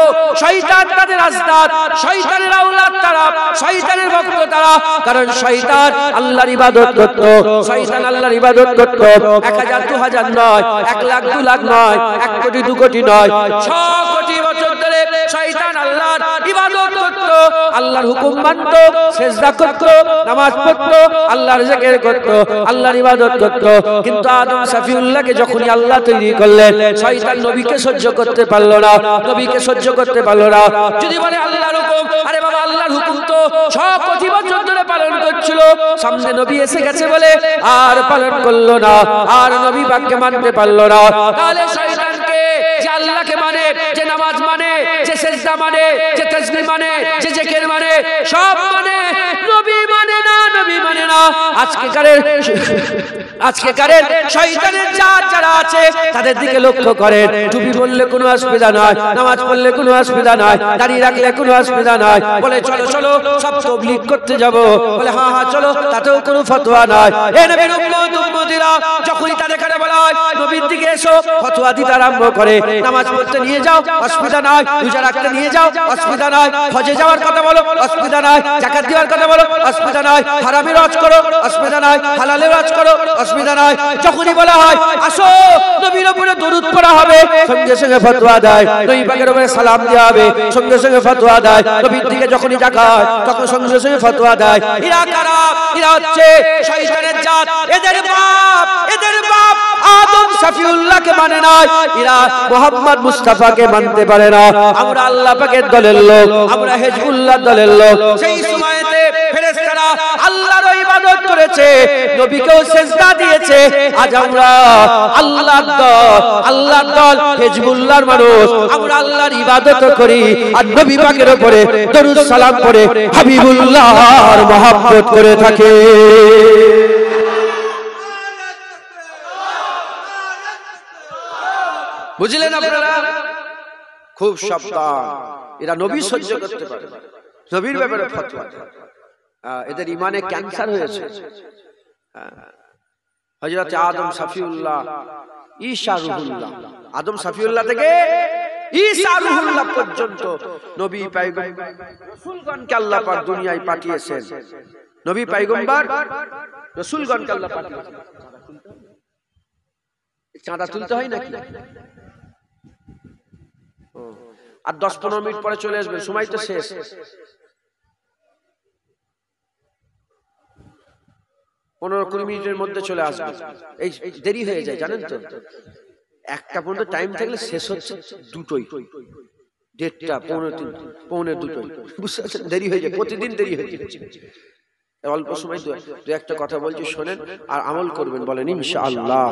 শয়তান তাদের আস্তাদ, শয়তানের আওলাদ তারা, শয়তানের ভক্ত তারা। কারণ শয়তান আল্লাহর ইবাদত করত, শয়তান আল্লাহর ইবাদত করত 1000 2000 নয়, 1 লাখ 2 লাখ নয়, 1 কোটি 2 কোটি নয়, 6 কোটি বছর ধরে শয়তান আল্লাহর ইবাদত করত, আল্লাহর হুকুম মানত, সিজদা করত, নামাজ পড়ত, আল্লাহর জিকির করত, আল্লাহর ইবাদত করত। কিন্তু আদম সফিউল্লাহকে যখনই আল্লাহ তৈরি করলেন, শয়তান নবীকে সহ্য করতে পারল না, নবীকে সহ্য করতে পারল না। যদি বলে আল্লাহর হুকুম, আরে বাবা আল্লাহর হুকুম তো 6 কোটি বছর ধরে পালন করছিল, সামনে নবী এসে গেছে বলে আর পালন করলো না, আর নবী পাককে মানতে পারলো না। তাহলে শয়তানকে যে আল্লাহকে মানে, যে নামাজ মানে, যে সিজদা মানে, যে তাসবিহ মানে, যে জিকির মানে, সব মানে, নবী মানে না, নবী মানে না। আজকেকারের শয়তানের জাত যারা আছে তাদের দিকে লক্ষ্য করেন, টুপি পরলে কোনো অসুবিধা নয়, নামাজ পড়লে কোনো অসুবিধা নয়, দাড়ি রাখলে কোনো অসুবিধা নয়, বলে চলো চলো সব তাবলীগ করতে যাব, বলে হ্যাঁ হ্যাঁ চলো, তাতেও কোনো ফতোয়া নাই। এ নবীর উম্মত উম্মতিরা যখনই তাদের কাছে বলা হয় নবীর দিকে এসো, ফতোয়া দিতে আরম্ভ করে, নামাজ পড়তে নিয়ে যাও অসুবিধা নাই, রোজা রাখতে নিয়ে যাও অসুবিধা নাই, হজে যাওয়ার কথা বলো অসুবিধা নাই, যাকাত দেওয়ার কথা বলো অসুবিধা নাই, হারামের হজ করো অসুবিধা নাই, হালালের হজ করো অসুবিধা নাই। যখনই বলা হয় আসো নবীর উপরে দরুদ পড়া হবে, সঙ্গে সঙ্গে ফতোয়া দেয়, নবী পাকের উপরে সালাম দেওয়া হবে, সঙ্গে সঙ্গে ফতোয়া দেয়, নবীর দিকে যখনই তাকায় তখন সঙ্গে সঙ্গে ফতোয়া দেয়। এরা কারা? এরা হচ্ছে শয়তানের জাত। এদের বাপ আদম শফিউল্লাহকে মানে না, এরা মুহাম্মদ মুস্তাফাকে মানতে পারে না। আমরা আল্লাহ পাকের দলের লোক, আমরা হিজবুল্লাহ দলের লোক। সেই সময়তে ফেরেশতারা আল্লাহর ইবাদত ইবাদত করেছে, নবীকেও সিজদা দিয়েছে। আজ আমরা আল্লাহর দল হিজবুল্লাহর মানুষ, আমরা আল্লাহর ইবাদত করি আর নবী পাকের উপরে দরুদ সালাম পড়ে হাবিবুল্লাহর মহব্বত করে থাকে। বুঝলেন আপনারা? খুব সাবধান, এরা নবী সহ্য করতে পারে, নবীর ব্যাপারে ফতোয়া দেয়। এদের ইমানে ক্যান্সার হয়েছে। হযরত আদম সাফিউল্লাহ, ঈসা রুহুল্লাহ, আদম সাফিউল্লাহ থেকে ঈসা রুহুল্লাহ পর্যন্ত নবী পয়গম্বর রাসূলগণকে আল্লাহ পাক দুনিয়ায় পাঠিয়েছেন। নবী পয়গম্বর রাসূলগণকে আল্লাহ পাঠিয়েছেন। চাঁদা তুলতে হয় নাকি? আর 10-15 মিনিট পরে চলে আসবেন, সময় তো শেষ। পনেরো 20 মিনিটের মধ্যে চলে আসবে। এই দেরি হয়ে যায় জানেন তো, 1টা পর্যন্ত টাইম থাকলে শেষ হচ্ছে 2টোই, 1:30, 1:45, 1:45, বুঝতে পারছেন? দেরি হয়ে যায়, প্রতিদিন দেরি হয়ে যাচ্ছে। অল্প সময় দু একটা কথা বলছি, শোনেন আর আমল করবেন। বলেন ইনশাআল্লাহ,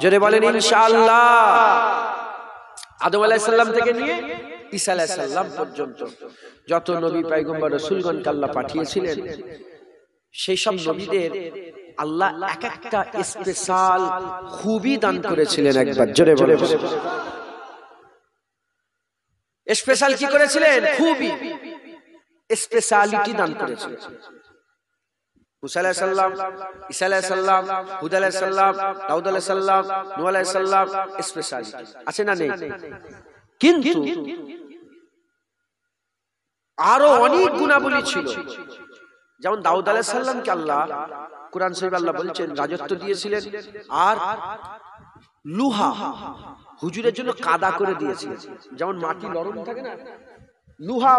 জোরে বলেন ইনশাআল্লাহ। আদম আলাইহিস সালাম থেকে নিয়ে ঈসা আলাইহিস সালাম পর্যন্ত যত নবী পয়গম্বর রাসূলগণকে আল্লাহ পাঠিয়েছিলেন, সেই সব নবীদের আল্লাহ এক একটা স্পেশাল খুবই দান করেছিলেন। একবার জোরে বলে স্পেশাল কি করেছিলেন? খুবই স্পেশালিটি দান করেছিলেন। মুসা আলাইহিস সালাম, ঈসা আলাইহিস সালাম, হুদ আলাইহিস সালাম, দাউদ আলাইহিস সালাম, নূহ আলাইহিস সালাম, স্পেশালিটি আছে না নেই? কিন্তু আরো অনেক গুণাবলী ছিল। যেমন দাউদ আলাইহিস সালামকে আল্লাহ কুরআন শরীফে আল্লাহ বলছেন রাজত্ব দিয়েছিলেন, আর লুহা হুজুরের জন্য কাদা করে দিয়েছিলেন। যেমন মাটি নরম থাকে না, লুহা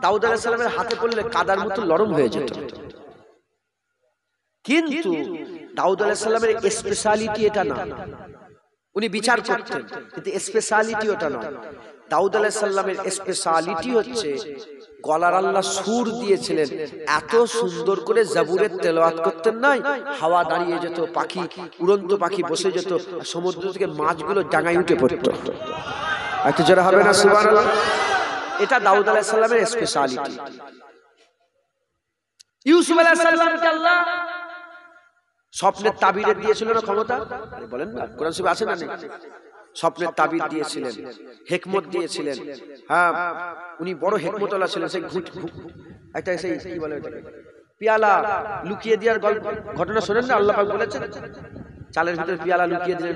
দাউদ আলাইহিস সালামের হাতে পড়লে কাদার মতো নরম হয়ে যেত। কিন্তু দাউদ আলাইহিস সালামের স্পেশালিটি এটা না, উনি বিচার করতেন, কিন্তু স্পেশালিটি ওটা নয়। দাউদ আলাইহিস সালামের স্পেশালিটি হচ্ছে গলার আল্লাহ সুর দিয়েছিলেন, এত সুন্দর করে জাবুরের তেলাওয়াত করতেন নাই, হাওয়া দাঁড়িয়ে যেত, পাখি উড়ন্ত পাখি বসে যেত, সমুদ্র থেকে মাছগুলো ডাঙায় উঠে পড়তো। একটু জোরে হবে না সুবহানাল্লাহ? এটা দাউদ আলাইহিস সালামের স্পেশালিটি। ইউসুফ আলাইহিস সালামকে আল্লাহ স্বপ্নের তাবির দিয়েছিল না ক্ষমতা? বলেন না, কোরআন শরীফে আছে না নেই? স্বপ্নের তাবির দিয়েছিলেন, হিকমত দিয়েছিলেন। হ্যাঁ, উনি বড় হিকমতওয়ালা ছিলেন। সেই একটা সেই কি বলে ওটাকে, পেয়ালা লুকিয়ে দেওয়ার ঘটনা শোনেন না? আল্লাহ পাক বলেছেন চালের ভিতরে পেয়ালা লুকিয়ে দিলেন,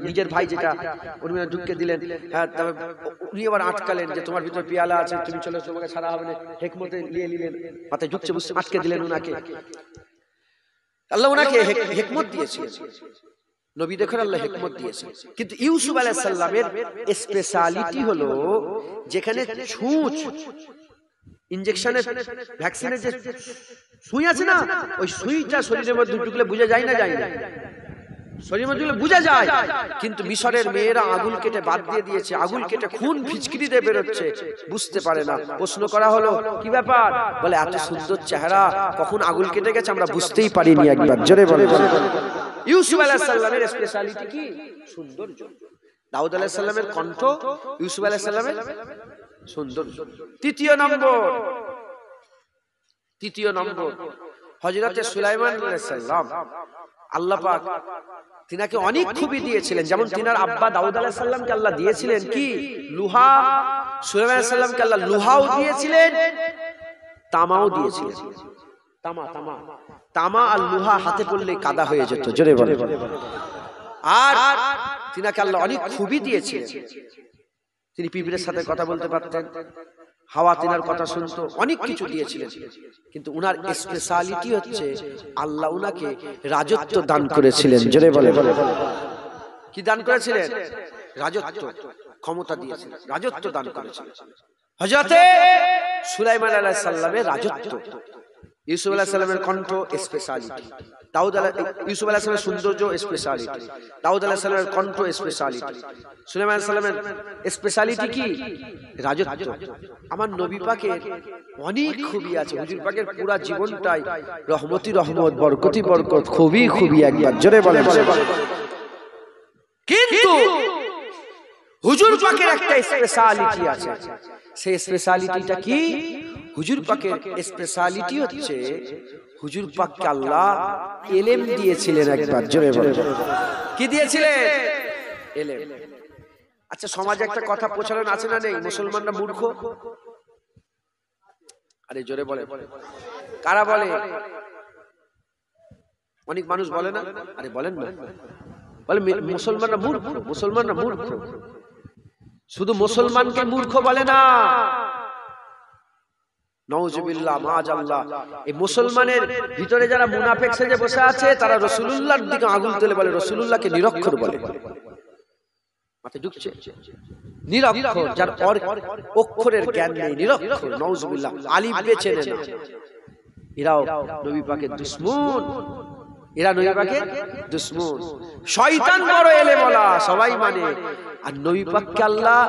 নিজের ভাই যেটা উনি ঢুকিয়ে দিলেন। হ্যাঁ, তবে উনি আবার আটকালেন যে তোমার ভিতরে পেয়ালা আছে, তুমি চলে তোমাকে ছাড়া হবে না। হিকমতে নিয়ে নিলেন, মাথায় ঢুকছে বুঝতে, আটকে দিলেন ওনাকে। আল্লাহ ওনাকে হিকমত দিয়েছিলেন, নবী দেখেন আল্লাহ হিকমত দিয়েছে। কিন্তু ইউসুফ আলাইহিস সালামের স্পেশালিটি হলো যেখানে ছুঁচ ইনজেকশনের ভ্যাকসিনের যে সুই আছে না, ওই সুইটা শরীরের মধ্যে ঢুকলে বোঝা যায় না? যায় না, শরীরের মধ্যে বোঝা যায়। কিন্তু মিশরের মেয়েরা আগুন কেটে বাদ দিয়ে দিয়েছে, আগুন কেটে খুন ফিচকিরি দিয়ে বেরোচ্ছে, বুঝতে পারে না। প্রশ্ন করা হলো কি ব্যাপার? বলে এত সুন্দর চেহারা, কখন আগুন কেটে গেছে আমরা বুঝতেই পারিনি। একবার জোরে বলে। ইউসুফ আলাইহিস সালামের স্পেশালিটি কি? সৌন্দর্য। দাউদ আলাইহিস সালামের কণ্ঠ, ইউসুফ আলাইহিস সালামের সৌন্দর্য। তৃতীয় নম্বর হযরত সুলাইমান আলাইহিস সালাম, আল্লাহ পাক তিনাকে অনেক খুবই দিয়েছিলেন। যেমন তিনার আব্বা দাউদ আলাইহিস সালামকে আল্লাহ দিয়েছিলেন কি? লোহা। সুলাইমান আলাইহিস সালামকে আল্লাহ লোহাও দিয়েছিলেন, তামাও দিয়েছিলেন। তামা আর লোহা হাতে পড়লে কাদা হয়ে যেত। জোরে বলে। আর তিনাকে আল্লাহ অনেক খুবই দিয়েছিলেন। তিনি পিঁপড়ের সাথে কথা বলতে পারতেন, হাওয়া তিনার কথা শুনতো, অনেক কিছু দিয়েছিলেন। কিন্তু উনার স্পেশালিটি হচ্ছে আল্লাহ উনাকে রাজত্ব দান করেছিলেন। জোরে বলে। কি দান করেছিলেন? রাজত্ব, ক্ষমতা দিয়েছিলেন, রাজত্ব দান করেছিলেন। হযরত সুলাইমান আলাইহিস সালামের রাজত্ব, ইউসুফ আলাইহিস সালামের কণ্ঠ স্পেশালিটি। ইউসুফ আলাইহিস সালামের সৌন্দর্য স্পেশালিটি, দাউদ আলাইহিস সালামের কণ্ঠ স্পেশালিটি, সুলাইমান আলাইহিস সালামের স্পেশালিটি কি? রাজত্ব। আমার নবী পাকের অনেক খুবই আছে। হুজুর পাকের পুরো জীবনটাই রহমতি রহমত, বরকতি বরকত, খুবই খুবই, একবার জোরে বলেন। কিন্তু হুজুর পাকের একটা স্পেশালিটি আছে। সেই স্পেশালিটিটা কি? হুজুর পাকের স্পেশালিটি হচ্ছে হুজুর পাককে আল্লাহ ইলম দিয়েছিলেন, একবার জোরে বলেন। কি দিয়েছিলেন? ইলম। আচ্ছা, সমাজে একটা কথা প্রচলন আছে না নেই? মুসলমানরা মূর্খ। আরে জোরে বলে, কারা বলে? অনেক মানুষ বলে না? আরে বলেন না, বলে মুসলমানরা মূর্খ, মুসলমানরা মূর্খ। শুধু মুসলমানকে মূর্খ বলে না, নাউজুবিল্লাহ, মাআজাল্লাহ। এই মুসলমানের ভিতরে যারা মুনাফিক সেজে বসে আছে, তারা রাসূলুল্লাহর দিকে আগুন তুলে বলে, রাসূলুল্লাহকে নিরক্ষর বলে। মাথায় ঢুকছে? নিরক্ষর, যার অক্ষরের জ্ঞান নেই, নিরক্ষর, নাউজুবিল্লাহ, আলিফ বেচে না। এরাও নবী পাকের দুশমন, এরা নবী পাকের দুশমন। শয়তান বড় এলেমওয়ালা, সবাই মানে। আর নবী পাককে আল্লাহ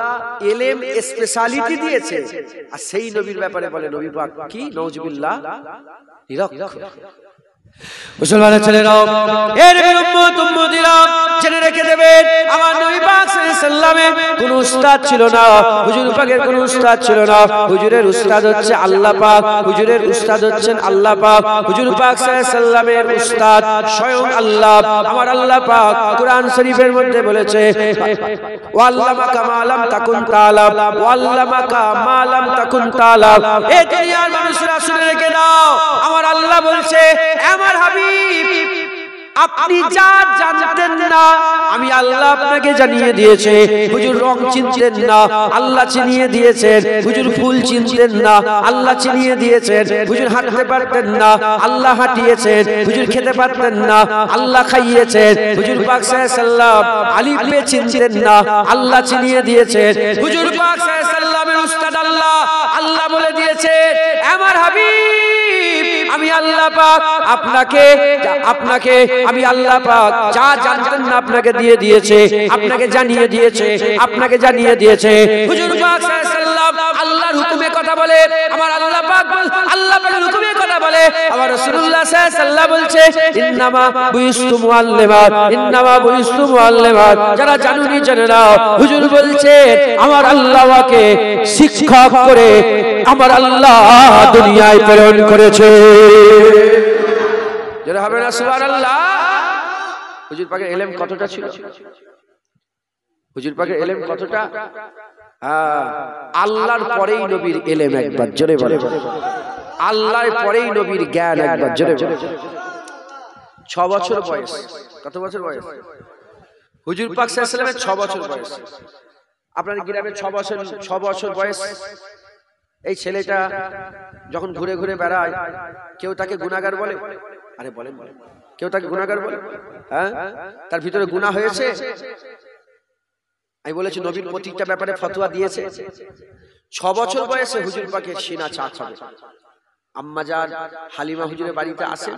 ইলম স্পেশালিটি দিয়েছে, আর সেই নবীর ব্যাপারে বলে নবী পাক কি? নাউজুবিল্লাহ, নিরক্ষর। মুসলমানের ছেলেরাও, এর উম্মত উম্মতিরা জেনে রেখে দেবেন, আমার নবী পাক সাল্লাল্লাহু আলাইহি সাল্লামের কোনো উস্তাদ ছিল না, হুজুর পাকের কোনো উস্তাদ ছিল না। হুজুরের উস্তাদ হচ্ছে আল্লাহ পাক, হুজুরের উস্তাদ হচ্ছেন আল্লাহ পাক। হুজুর পাক সাল্লাল্লাহু আলাইহি সাল্লামের উস্তাদ স্বয়ং আল্লাহ। আমার আল্লাহ পাক কুরআন শরীফের মধ্যে বলেছে, ওয়াল্লামাকা মা লাম তাকুন তাআলাম, ওয়াল্লামাকা মা লাম তাকুন তাআলাম। এই দুনিয়ার মানুষরা শুনে রেখে দাও, আমার আল্লাহ বলছে, আমার হাবিব, আপনি যা জানতেন না আমি আল্লাহ আপনাকে জানিয়ে দিয়েছে। হুজুর রং চিনতেন না, আল্লাহ চিনিয়ে দিয়েছেন। হুজুর ফুল চিনতেন না, আল্লাহ চিনিয়ে দিয়েছেন। হুজুর হাঁটতে পারতেন না, আল্লাহ হাঁটিয়েছেন। হুজুর খেতে পারতেন না, আল্লাহ খাইয়েছেন। হুজুর পাক সাল্লাল্লাহু আলাইহি সাল্লাম আলিফ বে চিনতেন না, আল্লাহ চিনিয়ে দিয়েছেন। হুজুর পাক সাল্লাল্লাহু আলাইহি সাল্লামের উস্তাদ আল্লাহ, আল্লাহ বলে দিয়েছে, আমার হাবিব, আমি আল্লাহ পাক আপনাকে আমি আল্লাহ পাক যা জানতেন না আপনাকে দিয়ে দিয়েছে, আপনাকে জানিয়ে দিয়েছে, আপনাকে জানিয়ে দিয়েছে। হুজুর পাক সাল্লাল্লাহু আলাইহি সাল্লাম আল্লাহর হুকুমে কথা বলে, আমার আল্লাহ পাক আল্লাহ পাকের হুকুমে কথা বলে। আমার রাসূলুল্লাহ সাল্লাল্লাহু আলাইহি সাল্লাম বলছে, ইন্নামা বুইস্তু মুআল্লিমাত, ইন্নামা বুইস্তু মুআল্লিমাত। যারা জানুনি জেনে নাও, হুজুর বলছে আমার আল্লাহকে শিক্ষক করে আমার আল্লাহ দুনিয়ায় প্রেরণ করেছে। যারা হবে না সুবহানাল্লাহ। হুজুর পাকের ইলম কতটা ছিল? হুজুর পাকের ইলম কতটা? আল্লাহর পরেই নবীর ইলম, একবার জোরে বলে। আল্লাহর পরেই নবীর জ্ঞান, একবার জোরে বলে। 6 বছর বয়স। কত বছর বয়স? হুজুর পাক সাল্লাল্লাহু আলাইহি ওয়াসাল্লামের 6 বছর বয়স। আপনাদের গ্রামে 6 বছর বয়স এই ছেলেটা যখন ঘুরে ঘুরে বেড়ায়, কেউ তাকে গুনাহগার বলে? আরে বলেন, কেউ তাকে গুনাহগার বলে? হ্যাঁ, তার ভিতরে গুনাহ হয়েছে? আমি বলেছি নবীর প্রত্যেকটা ব্যাপারে ফতোয়া দিয়েছে। 6 বছর বয়সে হুজুর পাকের সিনা চাক হবে। আম্মা জান হালিমা হুজুরের বাড়িতে আসেন,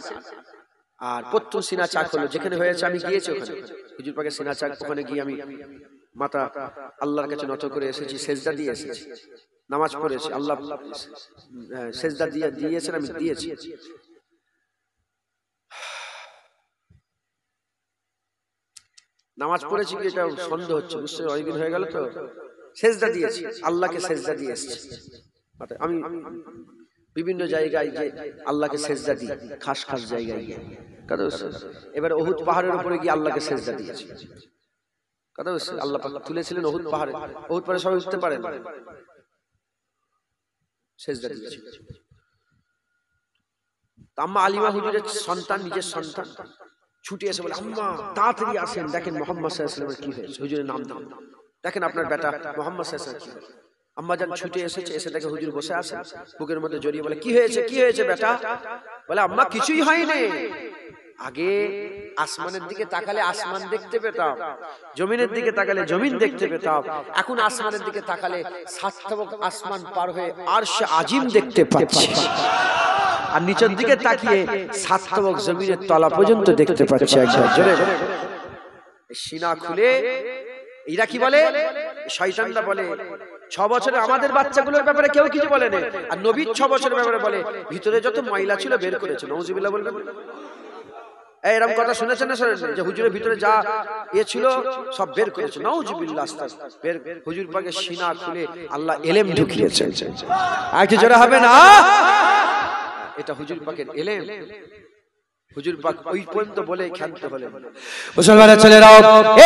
আর প্রত্যেক সিনা চাক হলো। যেখানে হয়েছে আমি গিয়েছি ওখানে, হুজুর পাকের সিনা চাক, ওখানে গিয়ে আমি মাথা আল্লাহর কাছে নত করে এসেছি, সেজদা দিয়ে এসেছি, নামাজ পড়েছি। আল্লাহ সেজদা দিয়েছেন, আমি দিয়েছি। নামাজ পড়েছি কি এটা সন্দেহ হচ্ছে, বুঝতে অনেকদিন হয়ে গেল তো। সেজদা দিয়েছি, আল্লাহকে সেজদা দিয়ে এসেছি। আমি বিভিন্ন জায়গায় যে আল্লাহকে সেজদা দিই, খাস খাস জায়গায় গিয়ে। এবার উহুদ পাহাড়ের উপরে গিয়ে আল্লাহকে সেজদা দিয়েছি। কথা বুঝছে? আল্লাহ পাক তুলেছিলেন উহুদ পাহাড়ে। উহুদ পাহাড়ে সবাই উঠতে পারেন, সেজদা দিয়েছি। আম্মা আলিমা হুজুরের সন্তান, নিজের সন্তান ছুটে এসে বলে, আম্মা তাড়াতাড়ি আসেন, দেখেন মুহাম্মদ সাল্লাল্লাহু আলাইহি ওয়াসাল্লামের কি হয়েছে। হুজুরের নাম দেন, দেখেন আপনার বেটা মুহাম্মদ সাল্লাল্লাহু আলাইহি ওয়াসাল্লাম কি হয়েছে। আম্মা জান ছুটে এসেছে, এসে দেখে হুজুর বসে আছেন, বুকের মধ্যে জড়িয়ে বলে, কি হয়েছে, কি হয়েছে বেটা? বলে, আম্মা কিছুই হয়নি। আগে আসমানের দিকে তাকালে আসমান দেখতে পেতাম, জমিনের দিকে তাকালে জমিন দেখতে পেতাম। এখন আসমানের দিকে তাকালে 7 আসমান পার হয়ে আরশ আজিম দেখতে পাচ্ছি। আর নিচের দিকে তাকিয়ে সাতবক জমিনের তলা পর্যন্ত দেখতে পাচ্ছে একবার জোরে সিনা খুলে। এরা কি বলে? শয়তানরা বলে 6 বছরের আমাদের বাচ্চাগুলোর ব্যাপারে কেউ কিছু বলে না, আর নবীর 6 বছরের ব্যাপারে বলে ভিতরে যত ময়লা ছিল বের করেছে। নাউজুবিল্লাহ বলবেন। এরকম কথা শুনেছেন না শুনেন যে হুজুরের ভিতরে যা ছিল সব বের করেছে? নাউজুবিল্লাহ। বের হুজুর পাকের সিনা খুলে আল্লাহ ইলম ঢুকিয়েছেন। আর কি জোরে হবে না? এটা হুজুর পাকের ইলম। হুজুর পাক ওই পর্যন্ত বলে ক্ষান্ত হলেন। মুসলমানের ছেলেরাও,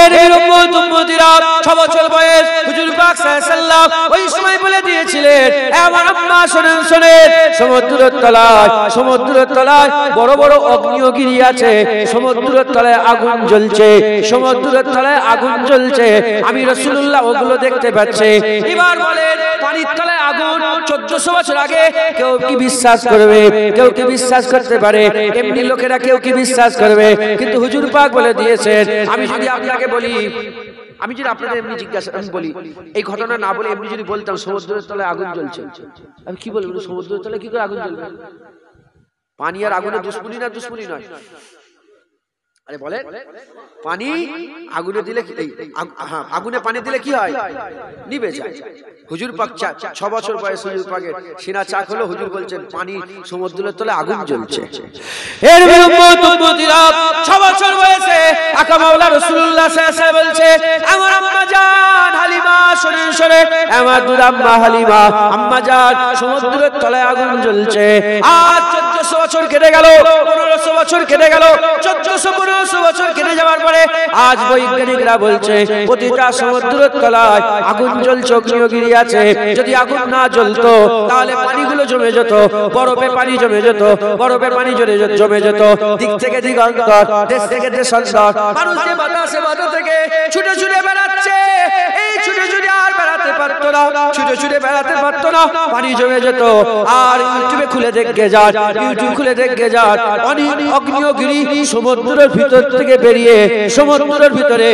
এর উম্মত উম্মতিরা 6 বছর বয়স হুজুর পাক সাল্লাল্লাহু আলাইহি সাল্লাম ওই সময় বলে দিয়েছিলেন, আমার আম্মা শুনেন শুনেন, সমুদ্রের তলায় বড় বড় অগ্নিগিরি আছে, সমুদ্রের তলায় আগুন জ্বলছে, সমুদ্রের তলায় আগুন জ্বলছে, আমি রাসূলুল্লাহ ওগুলো দেখতে পাচ্ছি। এবার বলেন পানির তলায় আগুন 1400 বছর আগে কেউ কি বিশ্বাস করবে? কেউ কি বিশ্বাস করতে পারে? এমনি লোকেরা কেউ কি বিশ্বাস করবে? কিন্তু হুজুর পাক বলে দিয়েছেন। আমি যদি আপনাকে বলি, আমি যদি আপনাদের এমনি জিজ্ঞাসা আমি বলি এই ঘটনা না বলে এমনি যদি বলতাম সমুদ্রের তলায় আগুন জ্বলছে, আমি কি বলবো? সমুদ্রের তলায় কি করে আগুন জ্বলবে? পানি আর আগুনের দুশ্মনী না দুশ্মনী নয়? আরে বলেন, পানি আগুনে দিলে আগুনে পানি দিলে কি হয়? নিভে যায়। হুজুর পাক 6 বছর বয়স হুজুর পাকের সিনা চাক হলো, হুজুর বলছেন পানি সমুদ্রের তলায় আগুন জ্বলছে। এর উম্মত উম্মতিরা 6 বছর বয়সে আকা মাওলা রাসূলুল্লাহ সাল্লাল্লাহু আলাইহি ওয়াসাল্লাম বলছে, আমার আম্মা জান হালিমা শরীর শরীর, আমার দুধ আম্মা হালিমা, আম্মা জান সমুদ্রের তলায় আগুন জ্বলছে। আজ 1400 বছর কেটে গেল, 1500 বছর কেটে গেল, 1400-1500 বছর কেটে যাওয়ার পরে আজ বৈজ্ঞানিকরা বলছে প্রতিটা সমুদ্রের তলায় আগুন জ্বলছে, অগ্নিগিরি আছে। যদি আগুন না জ্বলতো তাহলে পানিগুলো জমে যেত, বরফে পানি জমে যেত, বরফে পানি জমে যেত, দিক থেকে দিগন্তর, দেশ থেকে দেশান্তর, মানুষ যে বাতাসে বাতা থেকে ছুটে ছুটে বেড়াচ্ছে, এই ছুটে ছুটে আর বেড়াতে পারতো না, ছুটে ছুটে বেড়াতে পারতো না, পানি জমে যেত। আর ইউটিউবে খুলে দেখে যান, ইউটিউব খুলে দেখে যান, অনেক অগ্নিগিরি সমুদ্রের ভিতর থেকে বেরিয়ে সমুদ্রের ভিতরে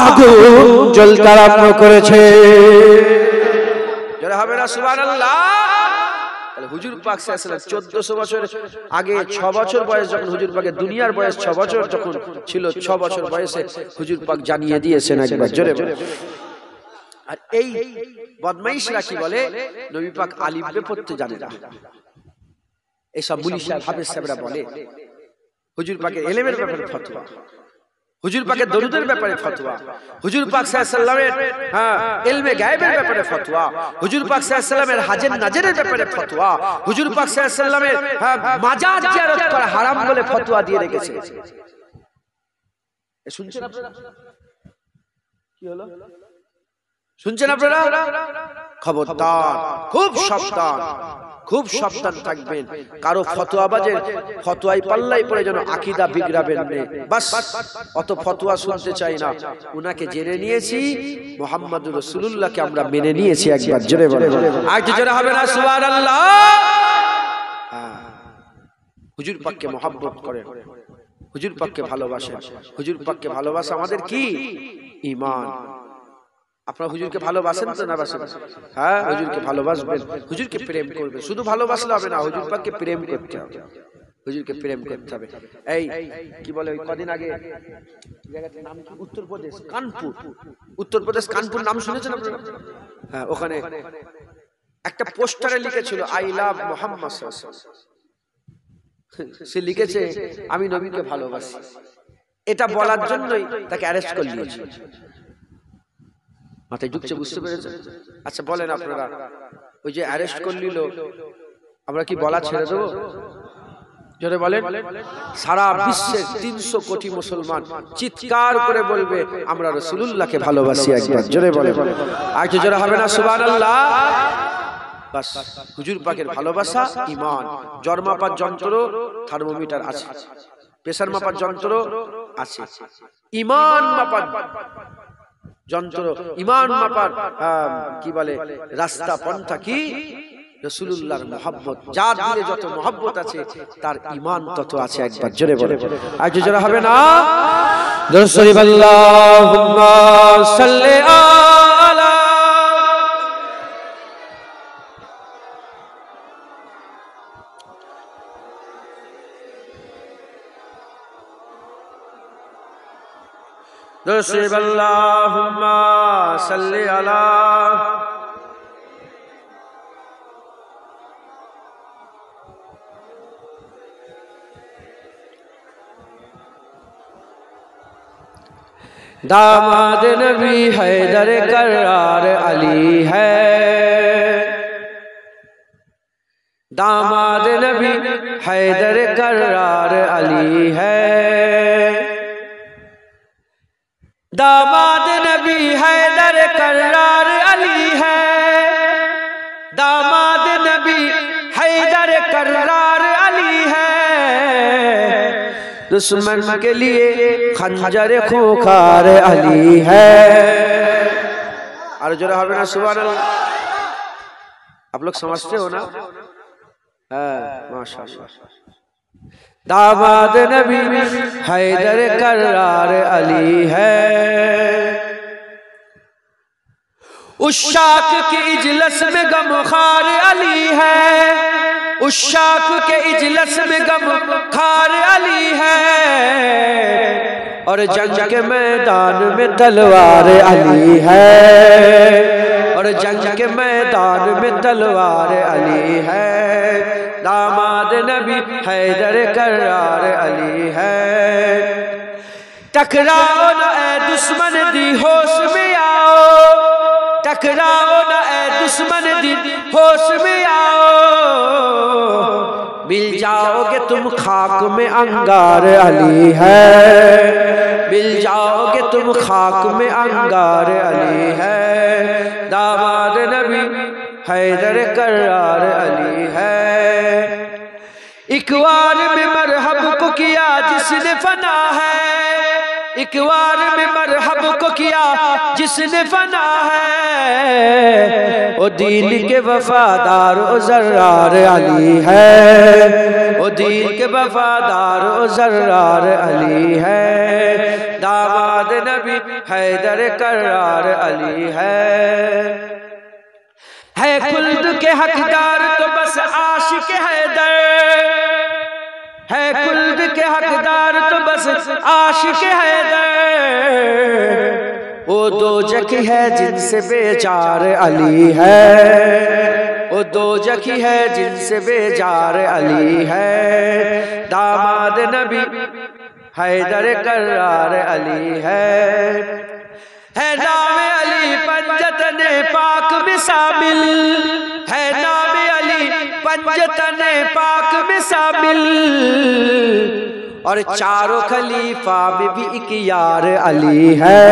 আগুন জ্বলতে আরম্ভ করেছে। যারা হবে না সুবহানাল্লাহ। তাহলে হুজুর পাক সাল্লাল্লাহু আলাইহি ওয়াসাল্লাম 1400 বছর আগে 6 বছর বয়স যখন হুজুর পাকের দুনিয়ার বয়স 6 বছর যখন ছিল, 6 বছর বয়সে হুজুর পাক জানিয়ে দিয়েছেন একবার জোরে বলে। আর এই বদমাইশরা কি বলে? নবী পাক আলিফ বে পড়তে জানে না। এইসব মুলিশা হাফেজ সাহেবরা বলে হুজুর পাকের ইলমের ব্যাপারে ফতোয়া, হুজুর পাকের দরুদের ব্যাপারে ফতোয়া, হুজুর পাক সাল্লাল্লাহু আলাইহি ওয়াসাল্লামের ইলমে গায়বের ব্যাপারে ফতোয়া, হুজুর পাক সাল্লাল্লাহু আলাইহি ওয়াসাল্লামের হাজের নাজরের ব্যাপারে ফতোয়া, হুজুর পাক সাল্লাল্লাহু আলাইহি ওয়াসাল্লামের মাজার জিয়ারত করা হারাম বলে ফতোয়া দিয়ে রেখেছে। শুনছেন আপনারা? কি হলো? শুনছেন আপনারা? খবরদার, খুব সাবধান, খুব সাবধান থাকবেন। কারো ফতোয়াবাজের ফতোয়াই পাল্লাই পড়ে যেন আকীদা বিগড়াবেন না। বাস অত ফতোয়া শুনতে চাই না। উনাকে জেনে নিয়েছি, মুহাম্মদুর রাসূলুল্লাহকে আমরা মেনে নিয়েছি। একবার জোরে বলেন, আর কি জোরে হবে না সুবহানাল্লাহ। হুজুর পাককে মহব্বত করেন, হুজুর পাককে ভালোবাসেন। হুজুর পাককে ভালোবাসা আমাদের কি? ঈমান। আপনারা হুজুরকে ভালোবাসেন তো না বাসেন? হ্যাঁ, হুজুরকে ভালোবাসবেন, হুজুরকে প্রেম করবেন। শুধু ভালোবাসলে হবে না, হুজুর পাককে প্রেম করতে হবে, হুজুরকে প্রেম করতে হবে। এই কি বলে ওই কদিন আগে জায়গাটার নাম কি? উত্তরপ্রদেশ কানপুর, উত্তরপ্রদেশ কানপুর নাম শুনেছেন আপনারা? হ্যাঁ, ওখানে একটা পোস্টারে লিখেছিল আই লাভ মুহাম্মদ সাল্লাল্লাহু আলাইহি ওয়াসাল্লাম। সে লিখেছে আমি নবীকে ভালোবাসি। এটা বলার জন্যই তাকে অ্যারেস্ট করে নিয়েছে। মাথায় ঢুকছে, বুঝতে পেরেছেন? আচ্ছা বলেন আপনারা, ওই যে অ্যারেস্ট করে নিল, আমরা কি বলা ছেড়ে দেবো? জোরে বলেন। সারা বিশ্বের 300 কোটি মুসলমান চিৎকার করে বলবে আমরা রাসূলুল্লাহকে ভালোবাসি। একবার জোরে বলেন, আর কি জোরে হবে না সুবহানাল্লাহ। বাস হুজুর পাকের ভালোবাসা ঈমান। জ্বর মাপার যন্ত্র থার্মোমিটার আছে, প্রেসার মাপার যন্ত্র আছে, ঈমান মাপার যন্ত্র, ঈমান মাপার কি বলে রাস্তা পন্থা কি? রাসূলুল্লাহর মুহাব্বত। যার দিলে যত মুহাব্বত আছে তার ঈমান তত আছে। একবার জোরে বলে, আর জোরে হবে না দরুদ শরীফ আল্লাহুম্মা সাল্লি আলা। दुरुद अल्लाहुम्मा सल्ली अला दामाद नबी हैदर करार अली है, दामाद नबी हैदर करार अली है, दामाद नबी हैदर करार अली है, दामाद नबी हैदर करार अली है, दुश्मन के लिए खंजर खूंखार अली है। और जो रहा ना सुभान अल्लाह, आप लोग समझते हो ना? माशाअल्लाह। दामाद नबी हैदर करार अली है, उशाक के इजलस में गमखार अली है, उशाक के इजलस में गमखार अली है, और जंग के मैदान में तलवार अली है, और जंग के मैदान में तलवार अली है, दामाद नबी हैदर करार अली है। टकराओ न ए दुश्मन दी होश में आओ, टकराओ न ए दुश्मन दी होश में आओ, मिल जाओगे तुम खाक में अंगार अली है, मिल जाओगे तुम खाक में अंगार अली है, दामाद नबी हैदर करार अली है। इकवार में मरहब को किया जिसने फना है, इकवार में मरहब को किया जिसने फना है, ओ दीन के वफादार ओ जर्रार अली है, ओ दीन के वफादार ओ जर्रार अली है, दामाद नबी हैदर करार अली है खुल्द के हकदार तो बस आशिक हैदर, है खुल्द के हकदार तो बस आशिक हैदर, वो दोजख है जिनसे बेजार अली है, वो दोजख है जिनसे बेजार अली है, दामाद नबी हैदर करार अली है नाम अली पंजतने पाक में शामिल, है नाम अली पंजतने पाक में शामिल, और चारों खलीफा में भी एक यार अली है,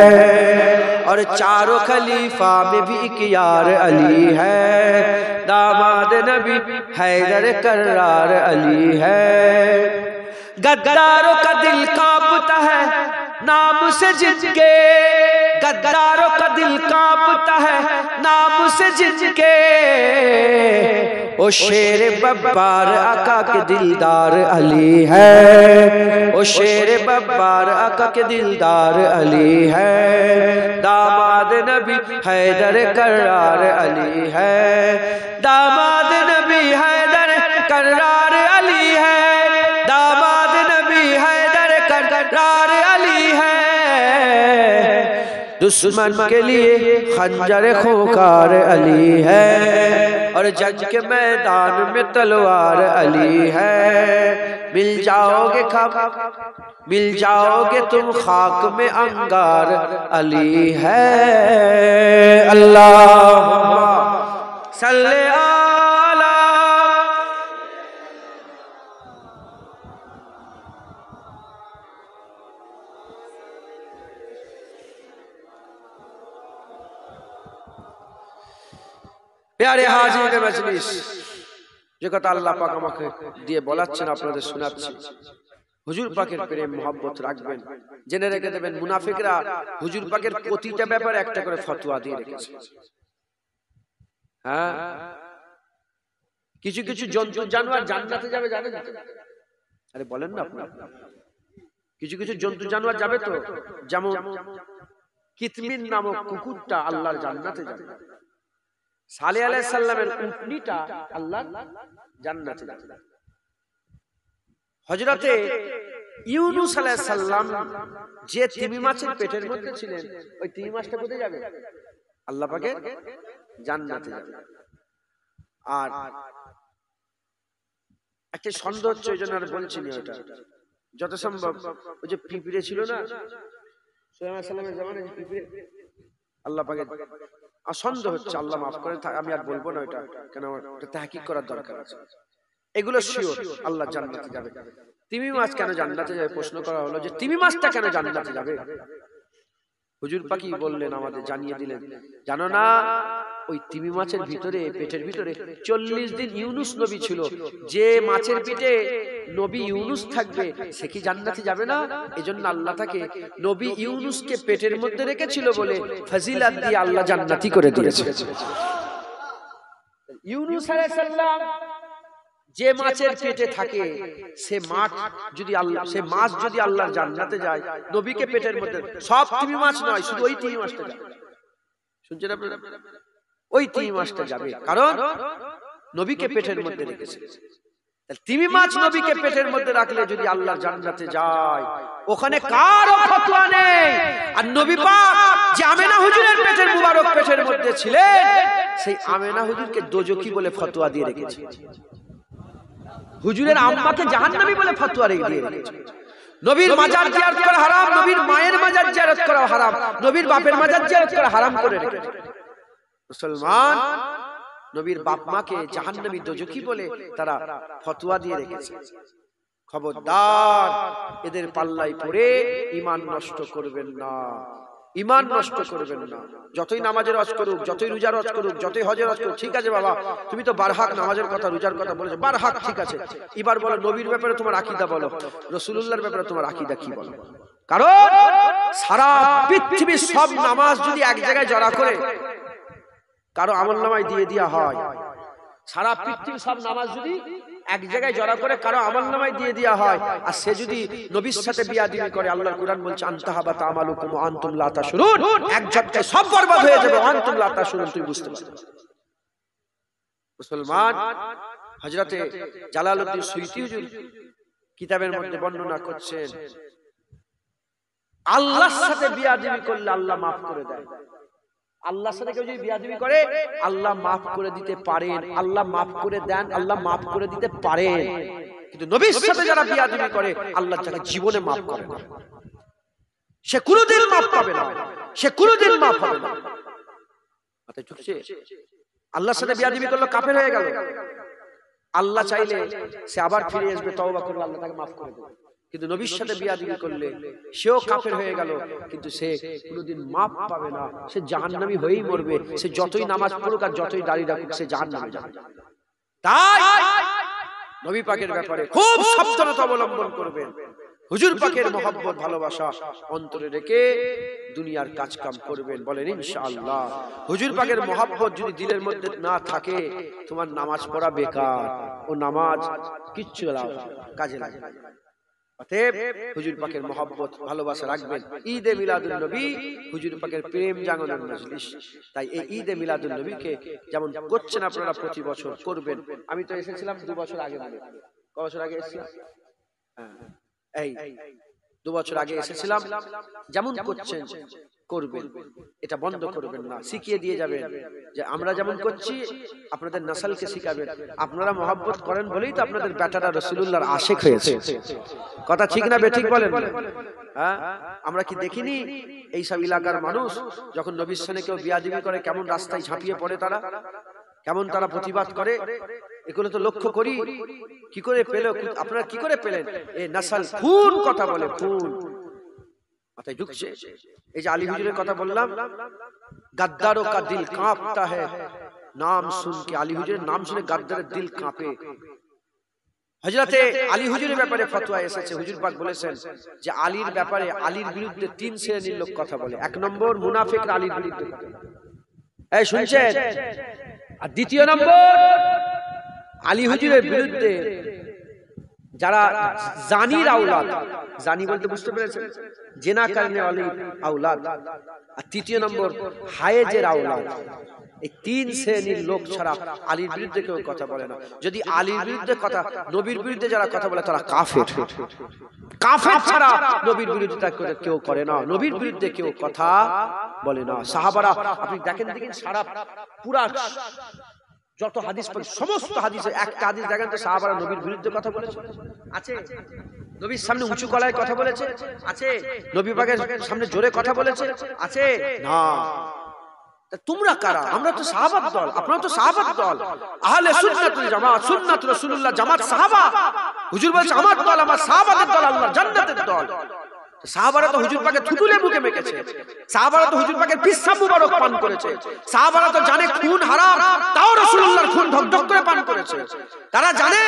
और चारों खलीफा में भी एक यार अली है, दामाद नबी हैदर करार अली है। गद्दारों का दिल कांपता है नाम से जिनके, गद्दारों का दिल कांपता है नाम से जिनके, ओ शेर बब्बार आका के दिलदार अली है, ओ शेर बब्बार आका के दिलदार अली है, दामाद नबी हैदर करार अली है, दामाद नबी हैदर करार अली है, दामाद नबी हैदर करार अली है, दुश्मन के लिए खंजर खूंखार अली है, और जंग के मैदान में तलवार अली है, मिल जाओगे खाक, मिल जाओगे तुम खाक में अंगार अली है। अल्लाहुम्मा सल्ले अला प्यारे हाजिर मजलिस, যে কথা আল্লাহ পাক আমাকে দিয়ে বলাচ্ছেন আপনাদের শোনাচ্ছি, হুজুর পাকের প্রেম মোহাব্বত রাখবেন, জেনে রেখে দেবেন মুনাফিকরা হুজুর পাকের প্রতিটা ব্যাপারে একটা করে ফতোয়া দিয়ে রেখেছে। হ্যাঁ, কিছু কিছু জন্তু জানোয়ার জান্নাতে যাবে জানেন? আরে বলেন না আপনারা, কিছু কিছু জন্তু জানোয়ার যাবে তো, যেমন কিতমিন নামক কুকুরটা আল্লাহর জান্নাতে যাবে, সালেহ আলাইহিস সালামের উটনিটা আল্লাহর জান্নাতে যাবে, হযরতে ইউনূস আলাইহিস সালাম যে তিমি মাছের পেটের মধ্যে ছিলেন, ওই তিমি মাছটা কোথায় যাবে? আল্লাহ পাকের জান্নাতে যাবে। আর একটা সন্দেহ হচ্ছে, ওই জন্য আর বলছি না, ওটা যত সম্ভব ওই যে পিঁপড়ে ছিল না সুলাইমান আলাইহিস সালামের জামানায়, পিঁপড়ে আল্লাহ পাকের সন্দেহ হচ্ছে, আল্লাহ মাফ করে, আমি আর বলবো না ওটা, কেন ওটা তাহকিক করার দরকার আছে। এগুলো শিওর আল্লাহ জান্নাতে যাবে। তিমি মাছ কেন জান্নাতে যাবে প্রশ্ন করা হলো, যে তিমি মাছটা কেন জান্নাতে যাবে? হুজুর পাকি বললেন, আমাদের জানিয়ে দিলেন, জানো না ওই তিমি মাছের ভিতরে, পেটের ভিতরে 40 দিন ইউনূস নবী ছিল। যে মাছের পেটে নবী ইউনূস থাকবে সে কি জান্নাতে যাবে না? এজন্য আল্লাহ তাকে নবী ইউনূসকে পেটের মধ্যে রেখেছিল বলে ফজিলত দিয়ে আল্লাহ জান্নাতি করে দিয়েছে। ইউনূস আলাইহিস সালাম যে মাছের পেটে থাকে, সে মাছ যদি আল্লাহর জান্নাতে যায়, নবীকে পেটের মধ্যে, সব তিমি মাছ নয়, শুধু ওই তিমি মাছটা যাবে। শুনছেন আপনারা? ওই তিমি মাছটা যাবে, কারণ নবীকে পেটের মধ্যে রেখেছে। তিমি মাছ নবীকে পেটের মধ্যে রাখলে যদি আল্লাহর জান্নাতে যায়, ওখানে কারো ফতোয়া নেই। আর নবী পাক যে আমেনা হুজুরের পেটের মুবারক পেটের মধ্যে ছিলেন, সেই আমেনা হুজুরকে দোজখী বলে ফতোয়া দিয়ে রেখেছে। হুজুরের আম্মাকে জাহান্নামী বলে ফতোয়া দিয়ে রেখেছে। নবীর মাজার জিয়ারত করা হারাম, নবীর মায়ের মাজার জিয়ারত করা হারাম, নবীর বাপের মাজার জিয়ারত করা হারাম করে রেখেছে। মুসলমান নবীর বাপ মাকে জাহান্নামী দোজখী বলে তারা ফতোয়া দিয়ে রেখেছে। খবরদার এদের পাল্লায় পড়ে ঈমান নষ্ট করবেন না, ঈমান নষ্ট করবেন না। যতই নামাজের হজ করুক, যতই রোজার হজ করুক, যতই হজের হজ করুক, ঠিক আছে বাবা, তুমি তো বারহাক নামাজের কথা, রোজার কথা বলেছো, বারহাক ঠিক আছে, এবার বলো নবীর ব্যাপারে তোমার আকীদা বলো, রাসূলুল্লাহর ব্যাপারে তোমার আকীদা কি বলো? কারণ সারা পৃথিবীর সব নামাজ যদি এক জায়গায় জড়া করে কারো আমলনামায় দিয়ে দেয়া হয়, সারা পৃথিবীর সব নামাজ যদি এক জায়গায় জড়া করে কারো আমলনামায় দিয়ে দেয়া হয়, আর সে যদি নবীর সাথে বিয়াদবি করে, আল্লাহর কুরআন বলছে আনতাহাবাত আমালুকুম ওয়া আনতুম লা তাশউরুন, এক ঝটকায় সব বরবাদ হয়ে যাবে। ওয়া আনতুম লা তাশউরুন, তুই বুঝতে পারছিস। মুসলমান হযরতে জালালউদ্দিন সুয়ুতী হুজুর কিতাবের মধ্যে বর্ণনা করছেন, আল্লাহর সাথে বিয়াদবি করলে আল্লাহ মাফ করে দেয়। আল্লাহর সাথে কেউ যদি বিয়াদবি করে আল্লাহ মাফ করে দিতে পারেন, আল্লাহ মাফ করে দেন, আল্লাহ মাফ করে দিতে পারেন। কিন্তু নবীর সাথে যারা বিয়াদবি করে আল্লাহ তাকে জীবনে মাফ করে না, সে কোনোদিন মাফ পাবে না, সে কোনোদিন মাফ হবে না। মাথায় ঢুকছে? আল্লাহর সাথে বিয়াদবি করলো, কাফের হয়ে গেল। আল্লাহ চাইলে সে আবার ফিরে আসবে, তওবা করলে আল্লাহ তাকে মাফ করে দেবে। কিন্তু নবীর সাথে বিয়াদবি করলে সেও কাফের হয়ে গেল, কিন্তু সে কোনোদিন মাফ পাবে না, সে জাহান্নামী হয়েই মরবে। সে যতই নামাজ পড়ুক আর যতই দাড়ি রাখুক, সে জাহান্নামে যাবে। তাই নবী পাকের ব্যাপারে খুব সাবধানতা অবলম্বন করবেন। হুজুর পাকের মহব্বত ভালোবাসা অন্তরে রেখে দুনিয়ার কাজ কাম করবেন, বলেন ইনশাআল্লাহ। হুজুর পাকের মহব্বত যদি দিলের মধ্যে না থাকে, তোমার নামাজ পড়া বেকার, ও নামাজ কিচ্ছু কাজে লাগে না। অতএব হুজুর পাকের মহব্বত ভালোবাসা রাখবেন। ঈদে মিলাদুন নবী হুজুর পাকের প্রেম জাগানোর মজলিস, তাই এই ঈদে মিলাদুন নবীকে যেমন করছেন আপনারা প্রতি বছর করবেন। আমি তো এসেছিলাম 2 বছর আগে, ক বছর আগে এসেছিলাম, এই 2 বছর আগে এসেছিলাম। যেমন করছেন করবেন, এটা বন্ধ করবেন না, শিখিয়ে দিয়ে যাবেন যে আমরা যেমন করছি আপনাদের নসলকে শিখাবেন। আপনারা মহব্বত করেন বলেই তো আপনাদের বেটারা রাসূলুল্লাহর আশিক হয়েছে। কথা ঠিক না বেঠিক বলেন? হ্যাঁ, আমরা কি দেখিনি এই সব এলাকার মানুষ যখন নবীর সামনে কেউ বিয়াদবি করে কেমন রাস্তায় ঝাঁপিয়ে পড়ে, তারা কেমন তারা প্রতিবাদ করে? এগুলো তো লক্ষ্য করি। কি করে পেল? আপনারা কি করে পেলেন? এই নসল খুন কথা বলে, খুন মাথায় ঢুকছে। এই যে আলী হুজুরের কথা বললাম, গদ্দারোं का दिल कांपता है नाम सुन के, আলী হুজুরের নাম শুনে গদ্দারের দিল কাঁপে। হযরতে আলী হুজুরের ব্যাপারে ফতোয়া এসেছে, হুজুর পাক বলেছেন যে আলীর ব্যাপারে, আলীর বিরুদ্ধে 3 শ্রেণীর লোক কথা বলে। 1 নম্বর মুনাফিকরা আলীর বিরুদ্ধে, এই শুনছেন? আর 2 নম্বর আলী হুজুরের বিরুদ্ধে যারা জানির আওলাদ, জানি বলতে বুঝতে পেরেছেন, জেনা করনে ওয়ালি আওলাদ। আর 3 নম্বর হায়েজের আওলাদ। এই 3 শ্রেণীর লোক ছাড়া আলীর বিরুদ্ধে কেউ কথা বলে না। যদি আলীর বিরুদ্ধে কথা, নবীর বিরুদ্ধে যারা কথা বলে তারা কাফের, কাফের ছাড়া নবীর বিরোধিতা কেউ করে না, নবীর বিরুদ্ধে কেউ কথা বলে না। সাহাবারা আপনি দেখেন সারা পুরা যত হাদিস সমস্ত হাদিসে একটা হাদিস দেখেন তো সাহাবারা নবীর বিরুদ্ধে কথা বলেছে আছে? নবীর সামনে উঁচু গলায় কথা বলেছে আছে? নবী পাকের সামনে জোরে কথা বলেছে আছে? না। তোমরা কারা? আমরা তো সাহাবার দল, আপনারা তো সাহাবার দল, আহলে সুন্নাতুল জামাত, সুন্নাত রাসূলুল্লাহ জামাত সাহাবা। হুজুর বলছে আমার দল আমার সাহাবাদের দল, আল্লাহর জান্নাতের দল। সাহাবারা তো হুজুর পাকের থুতুলে মুখে মেখেছে, সাহাবারা তো হুজুর পাকের পিসাব মুবারক পান করেছে, সাহাবারা তো জানে খুন হারাম, তাও রাসূলুল্লাহর খুন ঢকঢক করে পান করেছে। তারা জানে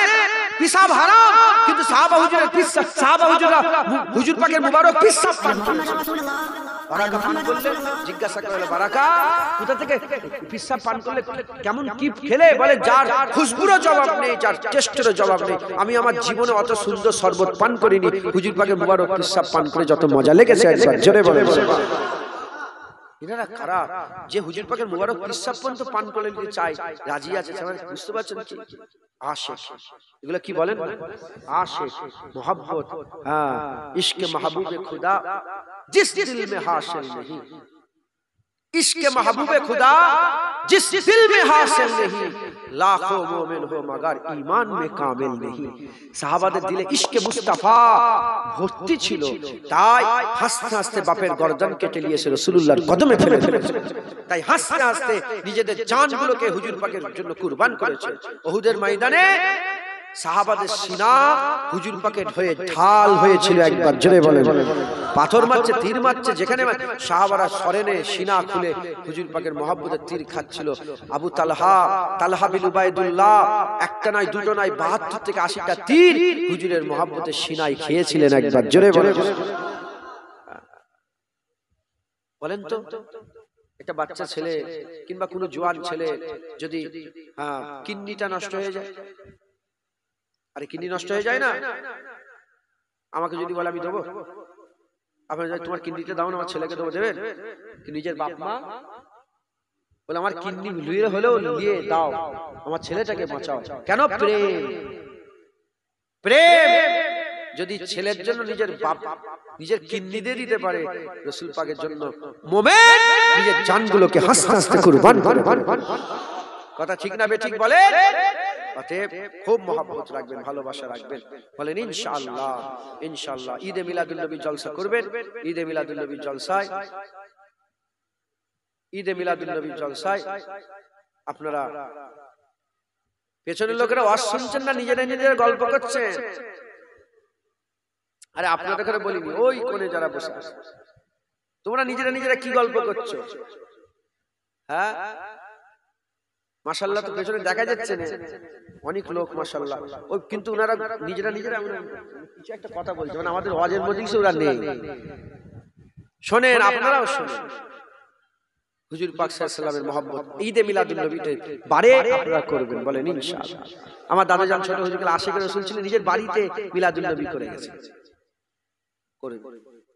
পিসাব হারাম, কিন্তু সাহাবা হুজুরের পিসাব, সাহাবা হুজুররা হুজুর পাকের মুবারক পিসাব পান করেছে। বারাকা পান করলে জিজ্ঞাসা করলে বারাকা কোথা থেকে পিসাব পান করলে কেমন কি খেলে? বলে যার খুশবুরও জবাব নেই, যার টেস্টেরও জবাব নেই। আমি আমার জীবনে অত সুন্দর শরবত পান করিনি, হুজুর পাকের মুবারক পিসাব পান করে যত মজা লেগেছে একবার জোরে বলে। এনারা খারাপ যে হুজুর পাকের মুবারক পিসাব পর্যন্ত পান করে নিতে চাই, রাজি আছে। বুঝতে পারছেন কি? আশিক, এগুলো কি বলেন? আশিক, মোহাব্বত, হ্যাঁ, ইশকে মাহবুবে খুদা जिस दिल में हासिल नहीं, इश्क महबूबे खुदा जिस दिल में हासिल नहीं, लाखों मोमिन हो मगर ईमान में कामिल नहीं। সাহাবাদের দিলে ইশকে মুস্তাফা ভর্তি ছিল, তাই হাসতে হাসতে বাপের গর্দান কেটে নিয়েছে রাসূলুল্লাহর কদমে ফেলে দিয়েছে। তাই হাসতে হাসতে নিজেদের জানগুলোকে হুজুর পাকের জন্য কুরবান করেছে। উহুদের ময়দানে সাহাবাদের সিনা হুজুর পাকের হয়ে ঢাল হয়েছিল একবার জোরে বলে। পাথর মারছে, তীর মারছে, যেখানে সাহাবারা সরেনে সিনা খুলে হুজুর পাকের মহব্বতের তীর খাচ্ছিল। আবু তালহা বিন উবাইদুল্লাহ একটা নয় দুটো নয় ৭২ থেকে ৮০টা তীর হুজুরের মহব্বতের সিনায় খেয়েছিলেন একবার জোরে বলে। বলেন তো একটা বাচ্চা ছেলে কিংবা কোনো জোয়ান ছেলে যদি কিডনিটা নষ্ট হয়ে যায়, আরে কিডনি নষ্ট হয়ে যায় না, আমাকে যদি বলে আমি দেবো, আপনার তোমার কিডনিটা দাও না, আমার ছেলেকে দেবো, দেবেন? নিজের বাপ মা বলে আমার কিডনি লুয়ে হলেও নিয়ে দাও, আমার ছেলেটাকে বাঁচাও। কেন? প্রেম। প্রেম যদি ছেলের জন্য নিজের বাপ নিজের কিডনি দিয়ে দিতে পারে, রাসূল পাকের জন্য মুমিন নিজের জানগুলোকে হাসতে হাসতে কুরবান করে। কথা ঠিক না বে ঠিক বলে? অতএব খুব মহব্বত রাখবেন, ভালোবাসা রাখবেন। বলেন ইনশাআল্লাহ। ইনশাআল্লাহ ঈদে মিলাদুন নবী জলসা করবেন। ঈদে মিলাদুন নবী জলসায়, ঈদে মিলাদুন নবী জলসায় আপনারা পেছনের লোকেরা ওয়াজ শুনছেন না, নিজেরা নিজেরা গল্প করছেন? আরে আপনাদের ঘরে বলিনি, ওই কোণে যারা বসে আছে তোমরা নিজেরা নিজেরা কি গল্প করছো? হ্যাঁ মাশাআল্লাহ, তো পেছনে দেখা যাচ্ছে না অনেক লোক মাশাআল্লাহ, ওই কিন্তু ওনারা নিজেরা নিজেরা কিছু একটা কথা বলছে, মানে আমাদের ওয়াজের মজলিসে ওরা নেই। শোনেন, আপনারাও শোনেন। হুজুর পাক সাল্লাল্লাহু আলাইহি ওয়াসাল্লামের মহব্বত ঈদে মিলাদুন নবীতে বারে আপনারা করবেন। বলেন ইনশাআল্লাহ। আমার দাদা জান ছোট হুজুর আশিক রাসূল ছিলেন, নিজের বাড়িতে মিলাদুন নবী করে গেছে। করে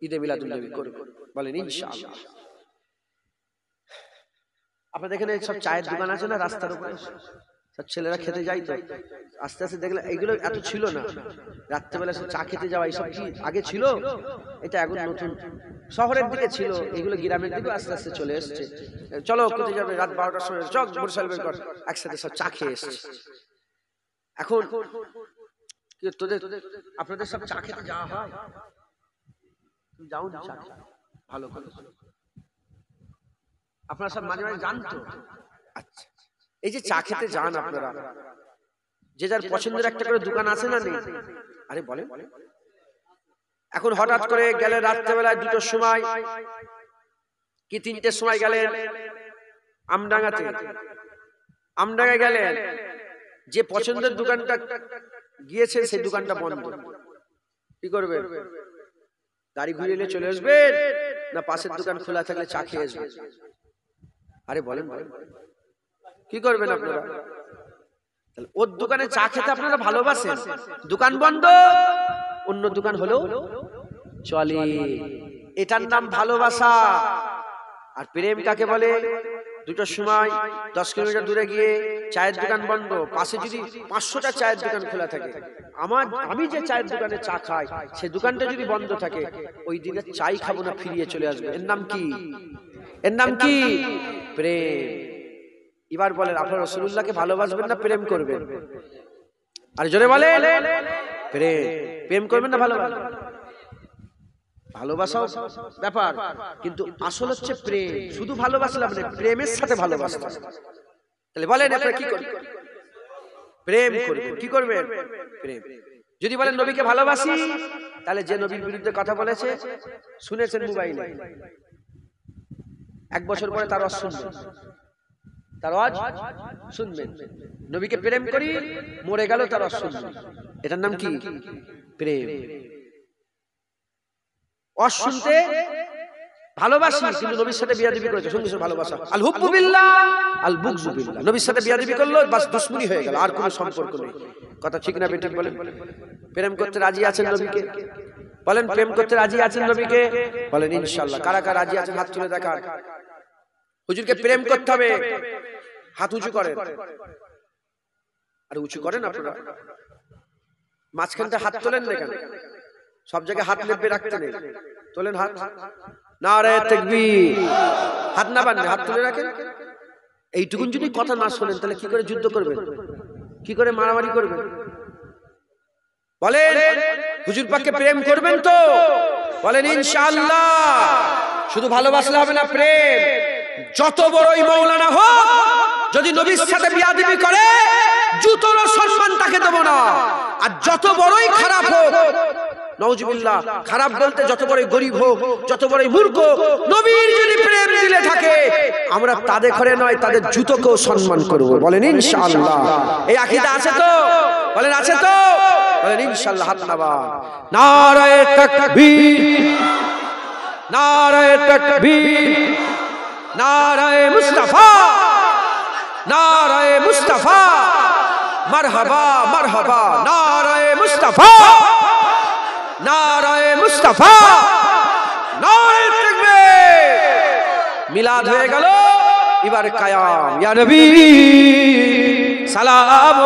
ঈদে মিলাদুন নবী করে। বলেন ইনশাআল্লাহ। আপনাদের এখানে সব চায়ের দোকান আছে না রাস্তার উপরে, সব ছেলেরা খেতে যায়, তো আস্তে আস্তে দেখলে এগুলো এত ছিল না, রাত্রেবেলা সব চা খেতে যাওয়া এইসব কি আগে ছিল? এটা এখন নতুন, শহরের দিকে ছিল, এগুলো গ্রামের দিকে আস্তে আস্তে চলে এসছে। চলো কোথায় যাবে, রাত 12টার সময় চক বরিশাল বের কর, একসাথে সব চা খেয়ে এসছে। এখন তোদের আপনাদের সব চা খেতে যাওয়া হয়? যাও না চা ভালো করে, আপনারা সব মাঝে মাঝে জানতো? আচ্ছা, এই যে চা খেতে যান আপনারা, যে যার পছন্দের একটা করে দোকান আছে না নেই? আরে বলেন। এখন হঠাৎ করে গেলে রাত্রেবেলায় 2টোর সময় কি 3টের সময় গেলেন আমডাঙ্গায় গেলেন, যে পছন্দের দোকানটা গিয়েছেন সেই দোকানটা বন্ধ, কি করবেন? গাড়ি ঘুরিয়ে নিয়ে চলে আসবেন না পাশের দোকান খোলা থাকলে চা খেয়ে আসবেন? আরে বলেন কি করবেন আপনারা? ওর দোকানে চা খেতে আপনারা ভালোবাসেন, দোকান বন্ধ, অন্য দোকান হলেও চলে, এটার নাম ভালোবাসা। আর প্রেম কাকে বলে? দুটোর সময় 10 কিলোমিটার দূরে গিয়ে চায়ের দোকান বন্ধ, পাশে যদি 500টা চায়ের দোকান খোলা থাকে, আমি যে চায়ের দোকানে চা খাই সে দোকানটা যদি বন্ধ থাকে, ওই দিকে চাই খাবো না, ফিরিয়ে চলে আসবে। এর নাম কি? এর নাম কি? প্রেম। এবার বলেন, আপনারা রাসূলুল্লাহকে ভালোবাসবেন না প্রেম করবেন? আর জোরে বলেন। প্রেম। প্রেম করবেন না ভালোবাসবেন? ভালোবাসাও ব্যাপার, কিন্তু আসল হচ্ছে প্রেম। শুধু ভালোবাসলাম না, প্রেমের সাথে ভালোবাসতে। তাহলে বলেন আপনারা কি করবেন? প্রেম করবেন। কি করবেন? প্রেম। যদি বলেন নবীকে ভালোবাসি, তাহলে যে নবীর বিরুদ্ধে কথা বলেছে শুনেছেন মোবাইলে, 1 বছর পরে তার ওয়াজ শুনবেন, তার ওয়াজ শুনবেন। নবীকে প্রেম করি, মরে গেল তার ওয়াজ শুনবেন। এটার নাম কি? প্রেম। ওয়াজ শুনতে ভালোবাসি, কিন্তু নবীর সাথে বিয়াদবি করেছে, সঙ্গে সঙ্গে ভালোবাসা। আল হুব্বু বিল্লাহ আল বুগযু বিল্লাহ। নবীর সাথে বিয়াদবি করলো, বাস দুশমনি হয়ে গেল, আর কোনো সম্পর্ক নেই। কথা ঠিক না বেঠিক বলেন? প্রেম করতে রাজি আছেন নবীকে? বলেন প্রেম করতে রাজি আছেন নবীকে? বলেন ইনশাআল্লাহ। কারা কারা রাজি আছেন হাত তুলে দেখান। হুজুরকে প্রেম করতে হবে, হাত উঁচু করেন। আর উঁচু করেন আপনারা, মাঝখানটা হাত তোলেন না কেন? সব জায়গায় হাত লেপে রাখতে নেই, তোলেন হাত। নারে তাকবীর। হাত না বাঁধলে হাত তুলে রাখেন। এইটুকুন যদি কথা না শোনেন, তাহলে কি করে যুদ্ধ করবেন? কি করে মারামারি করবেন? বলেন হুজুর পাককে প্রেম করবেন তো? বলেন ইনশাআল্লাহ। শুধু ভালোবাসলে হবে না, প্রেম। যত বড়ই মাওলানা হোক, যদি নবীর সাথে বিয়াদবি করে, জুতোর সম্মান তাকে দেব না। আর যত বড়ই খারাপ হোক, নাউজুবিল্লাহ, খারাপ বলতে যত বড়ই গরিব হোক, যত বড়ই মূর্খ, নবীর যদি প্রেম দিলে থাকে, আমরা তাদের ঘরে নয়, তাদের জুতোকেও সম্মান করব। বলেন ইনশাআল্লাহ। এই আকীদা আছে তো? বলেন আছে তো? বলেন ইনশাআল্লাহ। হাত নামান। নারায়ে তাকবীর, নারায়ে তাকবীর, নারায়ে মুস্তাফা, নারায়ে মুস্তাফা, মারহাবা মারহাবা, নারায়ে মুস্তাফা, নারায়ে মুস্তাফা, নারায়ে তাকবীর। মিলাদ হয়ে গেল, এবার কায়াম। ইয়া নবী সালাম।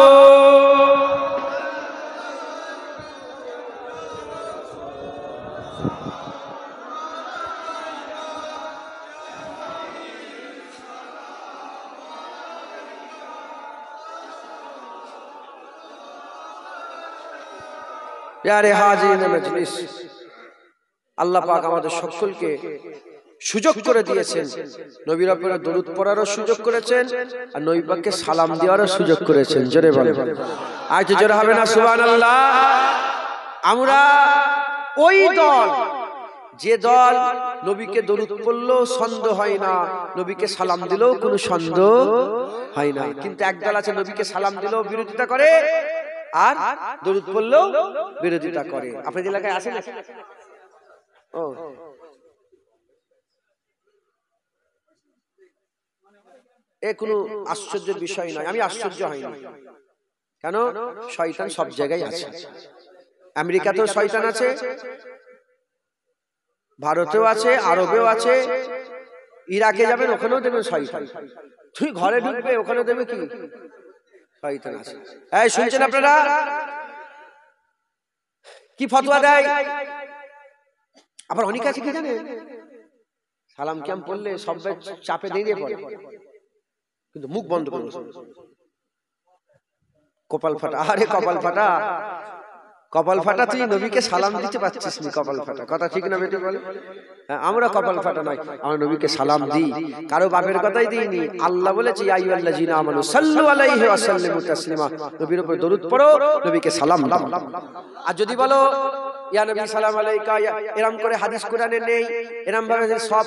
প্যারে হাজিরিন মজলিস, আল্লাহ পাক আমাদের সকলকে সুযোগ করে দিয়েছেন, নবীর উপরে দরুদ পড়ারও সুযোগ করেছেন, আর নবী পাককে সালাম দেওয়ারও সুযোগ করেছেন। জোরে বলেন, আজ জোরে হবে না সুবহানাল্লাহ? আমরা ওই দল, যে দল নবীকে দরুদ পড়লেও সন্দেহ হয় না, নবীকে সালাম দিলেও কোনো সন্দেহ হয় না। কিন্তু একদল আছে, নবীকে সালাম দিলেও বিরোধিতা করে, আর দরুদ পড়লেও বিরোধিতা করে। আপনাদের এলাকায় আছে না? ও, এ কোনো আশ্চর্যের বিষয় নয়। আমি আশ্চর্য হইনি, কেন? শয়তান সব জায়গায় আছে। আমেরিকাতেও শয়তান আছে, ভারতেও আছে, আরবেও আছে, ইরাকে যাবেন ওখানেও দেখবেন শয়তান। তুই ঘরে ঢুকবে, ওখানে দেবে কি শয়তান আছে। এই শুনছেন আপনারা কি ফতোয়া দেয়? আবার অনেক আছে কি জানেন, সালাম কিয়াম পড়লে সব চাপে দিয়ে পড়ে, কিন্তু মুখ বন্ধ করে কপাল ফাটা। আরে কপাল ফাটা, কপাল ফাটা, তুই নবীকে সালাম দিতে পারছিস না, কপাল ফাটা। কথা ঠিক না বেটি বলে? আমরা কপাল ফাটা নয়, আমরা নবীকে সালাম দিই, কারো বাপের কথাই দিইনি। আল্লাহ বলেছে ইয়া আইয়ুহাল্লাযীনা আমানু সাল্লু আলাইহি ওয়া সাল্লিমু তাসলিমা, নবীর উপর দরুদ পড়ো, নবীকে সালাম দাও। আর যদি বলো ইয়া নবী সালাম আলাইকা, এরকম করে হাদিস কোরআনে নেই, এরকম ভাবে সব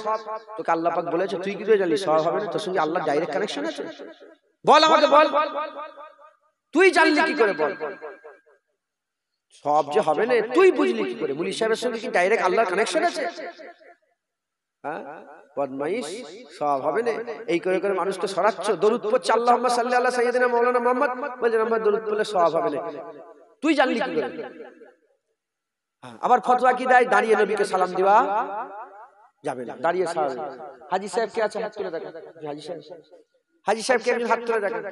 তোকে আল্লাহ পাক বলেছে, তুই কি করে জানলি সব হবে না? তোর সঙ্গে আল্লাহর ডাইরেক্ট কানেকশন আছে? বল আমাকে, বল, তুই জানলি কি করে? বল, সব যে হবে না তুই বুঝলি কি করে? মুলি সাহেবের সঙ্গে কি ডাইরেক্ট আল্লাহর কানেকশন আছে? হ্যাঁ, বদমাইশ, সব হবে না। এই করে করে মানুষ তো সরাচ্ছ। দরুদ পড়ছে, আল্লাহুম্মা সাল্লি আলা সাইয়্যিদিনা মাওলানা মুহাম্মদ, বলছেন আমরা দরুদ পড়লে সব হবে না। তুই জানলি কি করে? আবার ফতোয়া কি দেয়? দাঁড়িয়ে নবীকে সালাম দিবা যাবে না, দাঁড়িয়ে সালাম। হাজী সাহেব কে আছে? হাত তুলে দেখেন। হাজী সাহেব, হাজী সাহেব কে? একজন হাত তুলে দেখেন।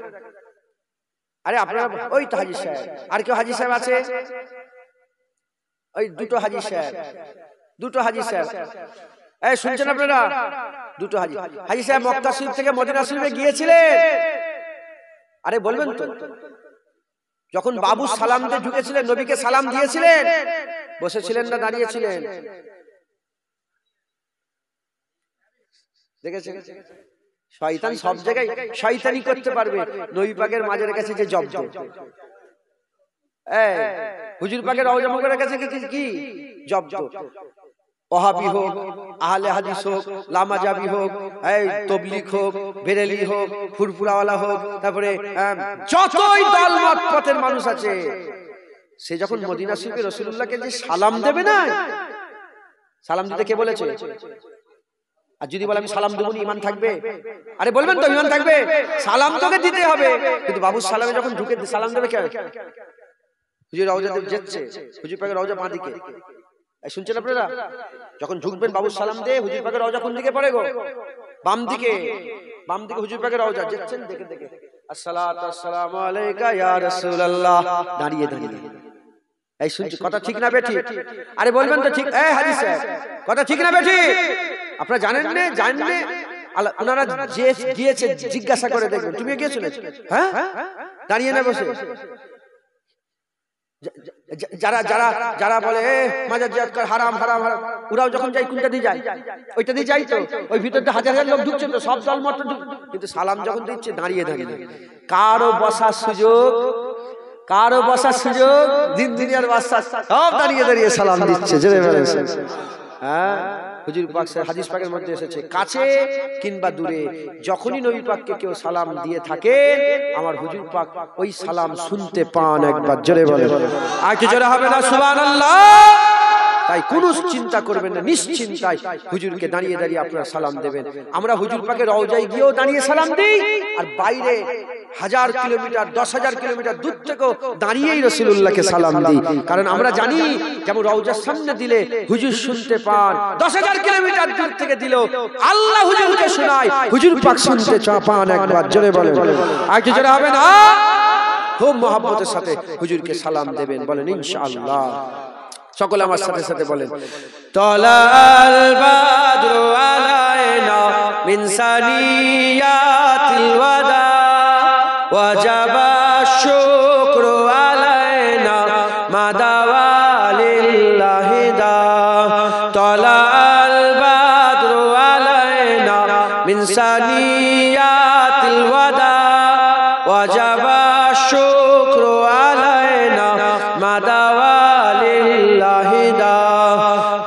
আরে আপনারা, ওই তো হাজী সাহেব। আর কেউ হাজী সাহেব আছে? ওই দুটো হাজী সাহেব, দুটো হাজী সাহেব। এই শুনছেন আপনারা? দুটো হাজী। হাজী সাহেব মক্কা শরীফ থেকে মদিনা শরীফে গিয়েছিলেন। আরে বলবেন তো, যখন বাবু সালাম দিয়ে ঢুকেছিলেন, নবীকে সালাম দিয়েছিলেন, বসেছিলেন না দাঁড়িয়েছিলেন? দেখেছেন? শয়তান সব জায়গায় শয়তানি করতে পারবে। নবী পাকের মাঝে রেখেছে যে জব্দ, এই হুজুর পাকের রওজা মুবারকের কাছে কি জব্দ। ওহাবি হোক, আহলে হাদিস হোক, লামাজাবি হোক, এই তাবলীগ হোক, বেরেলি হোক, ফুরফুরাওয়ালা হোক, তারপরে যতই দলমত পথের মানুষ আছে, সে যখন মদিনা শরীফে রাসূলুল্লাহকে যে সালাম দেবে না, সালাম দিতে কে বলেছে? আর যদি বলে আমি সালাম দেবো না, ঈমান থাকবে? আরে বলবেন তো ঈমান থাকবে? সালাম তোকে দিতে হবে, কিন্তু বাবুর সালামে যখন ঢুকে সালাম দেবে কে? হুজুর রওজাতে যাচ্ছে, হুজুর পাকের রওজা বাঁ দিকে। শুনছেন আপনারা? যখন ঢুকবেন বাবুর সালাম দিয়ে, হুজুর পাকের রওজা কোন দিকে পড়ে গো? বাম দিকে। বাম দিকে হুজুর পাকের রওজা। যাচ্ছেন দেখে দেখে, আসসালাতু আসসালামু আলাইকা ইয়া রাসূলুল্লাহ, দাঁড়িয়ে দাঁড়িয়ে। এই শুনছি কথা ঠিক না বেঠিক? আরে বলবেন তো ঠিক? এই হাজী সাহেব, কথা ঠিক না বেঠিক? আপনারা জানেন না? জানেন না? ওনারা যে গিয়েছে জিজ্ঞাসা করে দেখবেন। তুমিও গিয়েছিলে? হ্যাঁ, দাঁড়িয়ে না বসে? যারা যারা যারা বলে মাজার জিয়ারত করা হারাম হারাম হারাম, ওরাও যখন যায় কোনটা দিয়ে যায়? ওইটা দিয়ে যাই তো। ওই ভিতরটা হাজার হাজার লোক ঢুকছে তো, সব দল মত, কিন্তু সালাম যখন দিচ্ছে দাঁড়িয়ে দাঁড়িয়ে। কারো বসার সুযোগ, কারো বসার সুযোগ, দিন দুনিয়ার বাদশা সব দাঁড়িয়ে দাঁড়িয়ে সালাম দিচ্ছে। হ্যাঁ, হুজুর পাক হাদিস পাকের মধ্যে এসেছে, কাছে কিংবা দূরে যখনই নবী পাককে কেউ সালাম দিয়ে থাকে, আমার হুজুর পাক ওই সালাম শুনতে পান। একবার জোরে বলে, আর কি জোরে হবে না? সুবহানাল্লাহ। তাই কোনো চিন্তা করবেন না, নিশ্চিন্তায় হুজুরকে দাঁড়িয়ে দাঁড়িয়ে আপনারা সালাম দেবেন। আমরা হুজুর পাকের রওজায় গিয়েও দাঁড়িয়ে সালাম দিই, আর বাইরে 1000 কিলোমিটার 10,000 কিলোমিটার দূর থেকেও দাঁড়িয়েই রাসূলুল্লাহকে সালাম দিই। কারণ আমরা জানি, যেমন রওজার সামনে দিলে হুজুর শুনতে পান, 10,000 কিলোমিটার দূর থেকে দিলেও আল্লাহ হুজুরকে শোনায়, হুজুর পাক শুনতে পান। একবার জোরে বলেন, আর কি জোরে হবে না? খুব মহব্বতের সাথে হুজুরকে সালাম দেবেন। বলেন ইনশাআল্লাহ। সকলে আমার সাথে সাথে বলেন, তালাল বাদরু আলাইনা মিন সানিয়াতিল ওয়াদা ওয়াজাবা শুকরু আলাইনা মাদাওয়ালিল্লাহি দা। তালাল বাদরু আলাইনা মিন সানিয়াতিল ওয়াদা ওয়াজাবা শুকরু আলাইনা মাদাওয়ালিল্লাহি দা।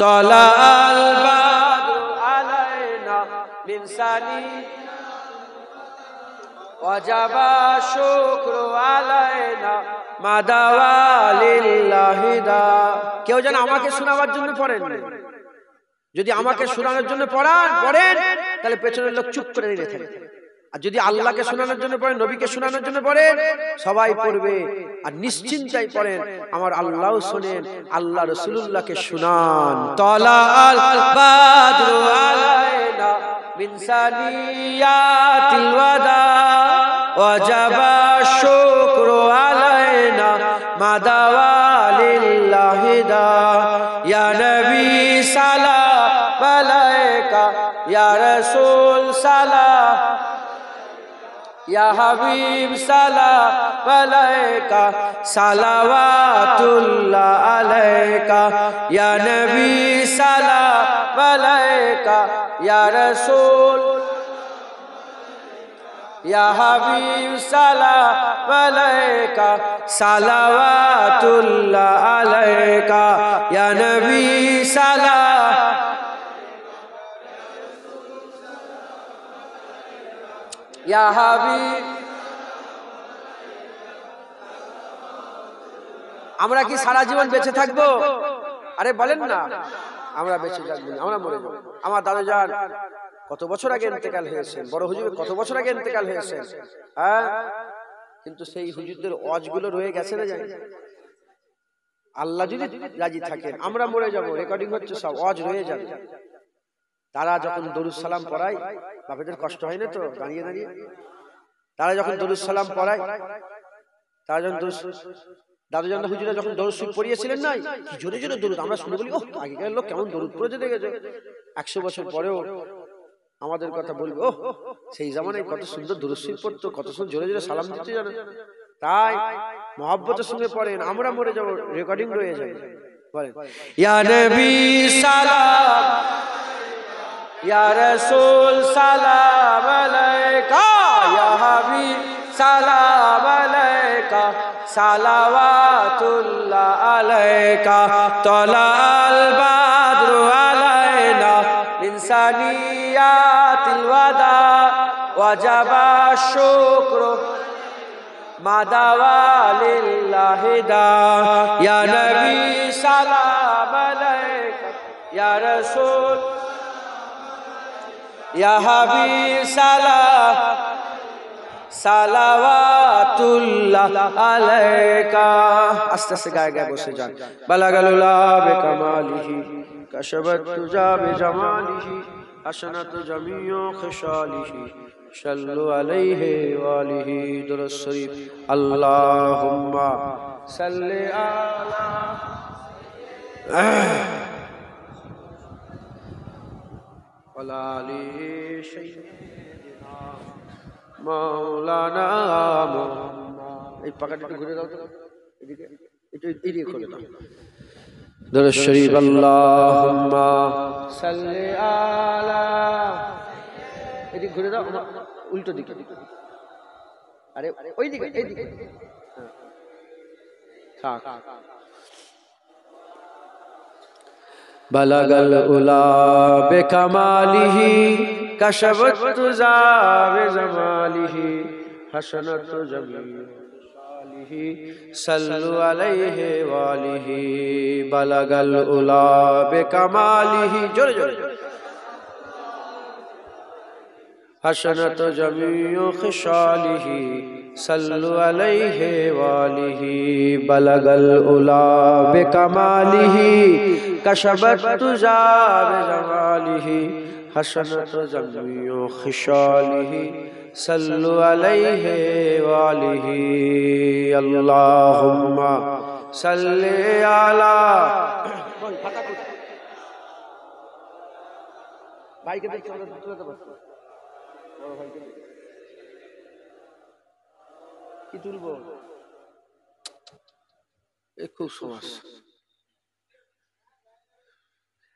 তালাল বাদরু আলাইনা মিন সানিয়াতিল ওয়াজাবা শুকরু আলাইনা মাদাওয়ালিল্লাহি দা। কেউ যেন আমাকে শোনাবার জন্য পড়েন। যদি আমাকে শোনানোর জন্য পড়েন, তাহলে পেছনের লোক চুপ করে দাঁড়িয়ে থাকে। আর যদি আল্লাহকে শোনানোর জন্য পড়েন, নবীকে শোনানোর জন্য পড়েন, সবাই পড়বে। আর নিশ্চিন্তায় পড়েন, আমার আল্লাহ শোনেন, আল্লাহ রাসূলুল্লাহকে শোনান। তালাল বাদরু আলাইনা মিন সানিয়াতিল ওয়াদা ওয়াজাবা শুকরু আলাইনা মাদাওয়ালিল্লাহি দা। ইয়া নবী সালাম আলাইকা, ইয়া রাসূল সালাম, ইয়া হাবিব সালাম আলাইকা, সালাওয়াতুল্লাহ আলাইকা। ইয়া নবী সালাম আলাইকা, ইয়া রাসূল, ইয়া হাবিব সালাম আলাইকা, সালাওয়াতুল্লাহ আলাইকা। ইয়া নবী সালাম, ইয়া হাবিব। আমরা কি সারা জীবন বেঁচে থাকবো? আরে বলেন না, আমরা বেঁচে থাকবো না, আমরা মরে যাবো। আমার দাদাজান কত বছর আগে ইন্তেকাল হয়েছেন, বড় হুজুর কত বছর আগে ইন্তেকাল হয়েছেন। হ্যাঁ, কিন্তু সেই হুজুরদের ওয়াজগুলো রয়ে গেছে না জানি। আল্লাহ যদি রাজি থাকেন আমরা মরে যাব, রেকর্ডিং হচ্ছে, সব ওয়াজ রয়ে যাবে। তারা যখন দরুদ সালাম পড়ায়, বাপেদের কষ্ট হয় না তো দাঁড়িয়ে দাঁড়িয়ে, তারা যখন দরুদ সালাম পড়ায়, তারা যখন দাদুজান হুজুরা যখন দরুদ শরীফ পড়িয়েছিলেন না, কি জোরে জোরে দরুদ, আমরা শুনে বলি, ও আগেকার লোক কেমন দরুদ পড়েছে দেখেছে। 100 বছর পরেও আমাদের কথা বলবো, ও সেই জামানায় কত সুন্দর দরুদ শরীফ পড়তো, কত সুন্দর জোরে জোরে সালাম দিতে জানেন। তাই মহব্বতের সঙ্গে পড়েন, আমরা মরে যাবো, রেকর্ডিং রয়ে যাবে। বলেন ইয়া নবী সালাম, ইয়া রাসূল সালাম আলাইকা, ইয়া হাবিব সালাম আলাইকা, সালাওয়াতুল্লাহ আলাইকা, তালাল বাদরু আলাইনা মিন সানিয়াতিল ওয়াদা, ওয়াজাবা শুকরু মাদাওয়া লিল্লাহি দা, ইয়া নবী সালাম আলাইকা, ইয়া রাসূল ইয়া হাবিব সালাম, সালাওয়াতুল্লাহ আলাইকা। আস্তে আস্তে গায়ে গায়ে বসে যান। বালাগালুলা বিকামালিহি, কাশাবাত তুজা বিজামালিহি, হাসানাতু জামিউ খিসালিহি, সাল্লু আলাইহি ওয়া আলিহি। দুরূদ শরীফ। আল্লাহুম্মা সাল্লি আলা ওয়া আলিহি সাইয়্যিদিনা মাওলানা মুহাম্মদ। এই পাকাটা ঘুরে দাও তো, এদিকে এদিকে করে দাও। দুরূদ শরীফ। আল্লাহুম্মা সাল্লি আলা, এদিকে ঘুরে দাও, উল্টো দিকে, আরে ওই দিকে, এইদিকে থাক। বালাগাল উলা বিকামালিহি, কাশাবাত তুজা বিজামালিহি, হাসানাতু জামিউ খিসালিহি, সাল্লু আলাইহি ওয়া আলিহি। বালাগাল উলা বিকামালিহি, জোরে জোরে, হাসানাতু জামিউ খিসালিহি, সাল্লু আলাইহি ওয়া আলিহি। বালাগাল উলা বিকামালিহি, কাশাবাত তুজা বিজামালিহি, হাসানাতু জামিউ খিসালিহি, সাল্লু আলাইহি ওয়া আলিহি। আল্লাহুম্মা সাল্লি আলা, ভাইকে দেখতে হবে, তুলতে পারছো বড় ভাইকে কি তুলবো, খুব সমস্যা।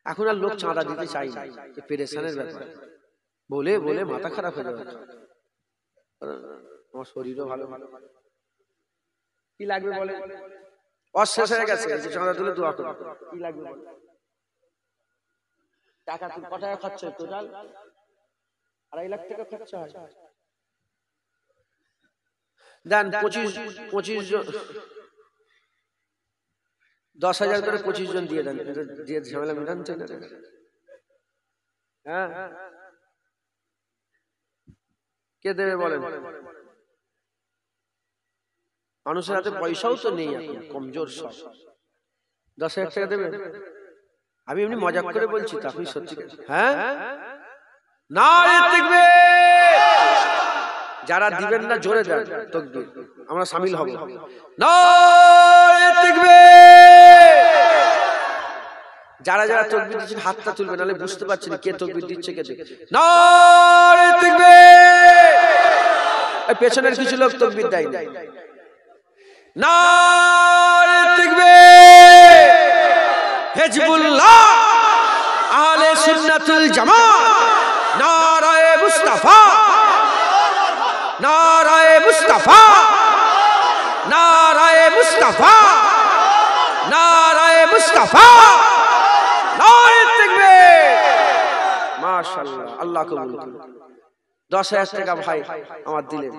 এখন আর লোক চাঁদা দিতে চাই না, পেরেশানের ব্যাপার, বলে বলে মাথা খারাপ হয়ে যাবে। আমার শরীরও ভালো, কি লাগবে বলে, অশেষ হয়ে গেছে, চাঁদা তুলে দোয়া করো, কি লাগবে বলে। টাকা কত টাকা খরচ হয় টোটাল? 2.5 লাখ টাকা খরচ হয়। দেন 25 জন, 10,000 করে 25 জন দিয়ে দেন, দিয়ে ঝামেলা মেটান। হ্যাঁ, কে দেবে বলেন? মানুষের হাতে পয়সাও তো নেই এখন, কমজোর সব। 10,000 টাকা দেবে? আমি এমনি মজাক করে বলছি তো, আপনি সত্যি? হ্যাঁ, নারে তাকবীর। যারা দিবেন না জোরে দেন তাকবীর, আমরা শামিল হব। নারে তাকবীর। যারা যারা তাকবীর দিচ্ছেন হাতটা তুলবেন, নাহলে বুঝতে পারছেন কে তাকবীর দিচ্ছে কে দিচ্ছে। নারে তাকবীর। এই পেছনের কিছু লোক তাকবীর দেয় না। নারে তাকবীর। হিজবুল্লাহ, আহলে সুন্নাতুল জামাত, নারায়ে মুস্তাফা, নারায়ে মুস্তাফা, নারায়ে মুস্তাফা, নারায়ে মুস্তাফা, নারে তাকবীর। মাশাআল্লাহ, আল্লাহ কবুল করুন। 10,000 টাকা ভাই আমার দিলেন।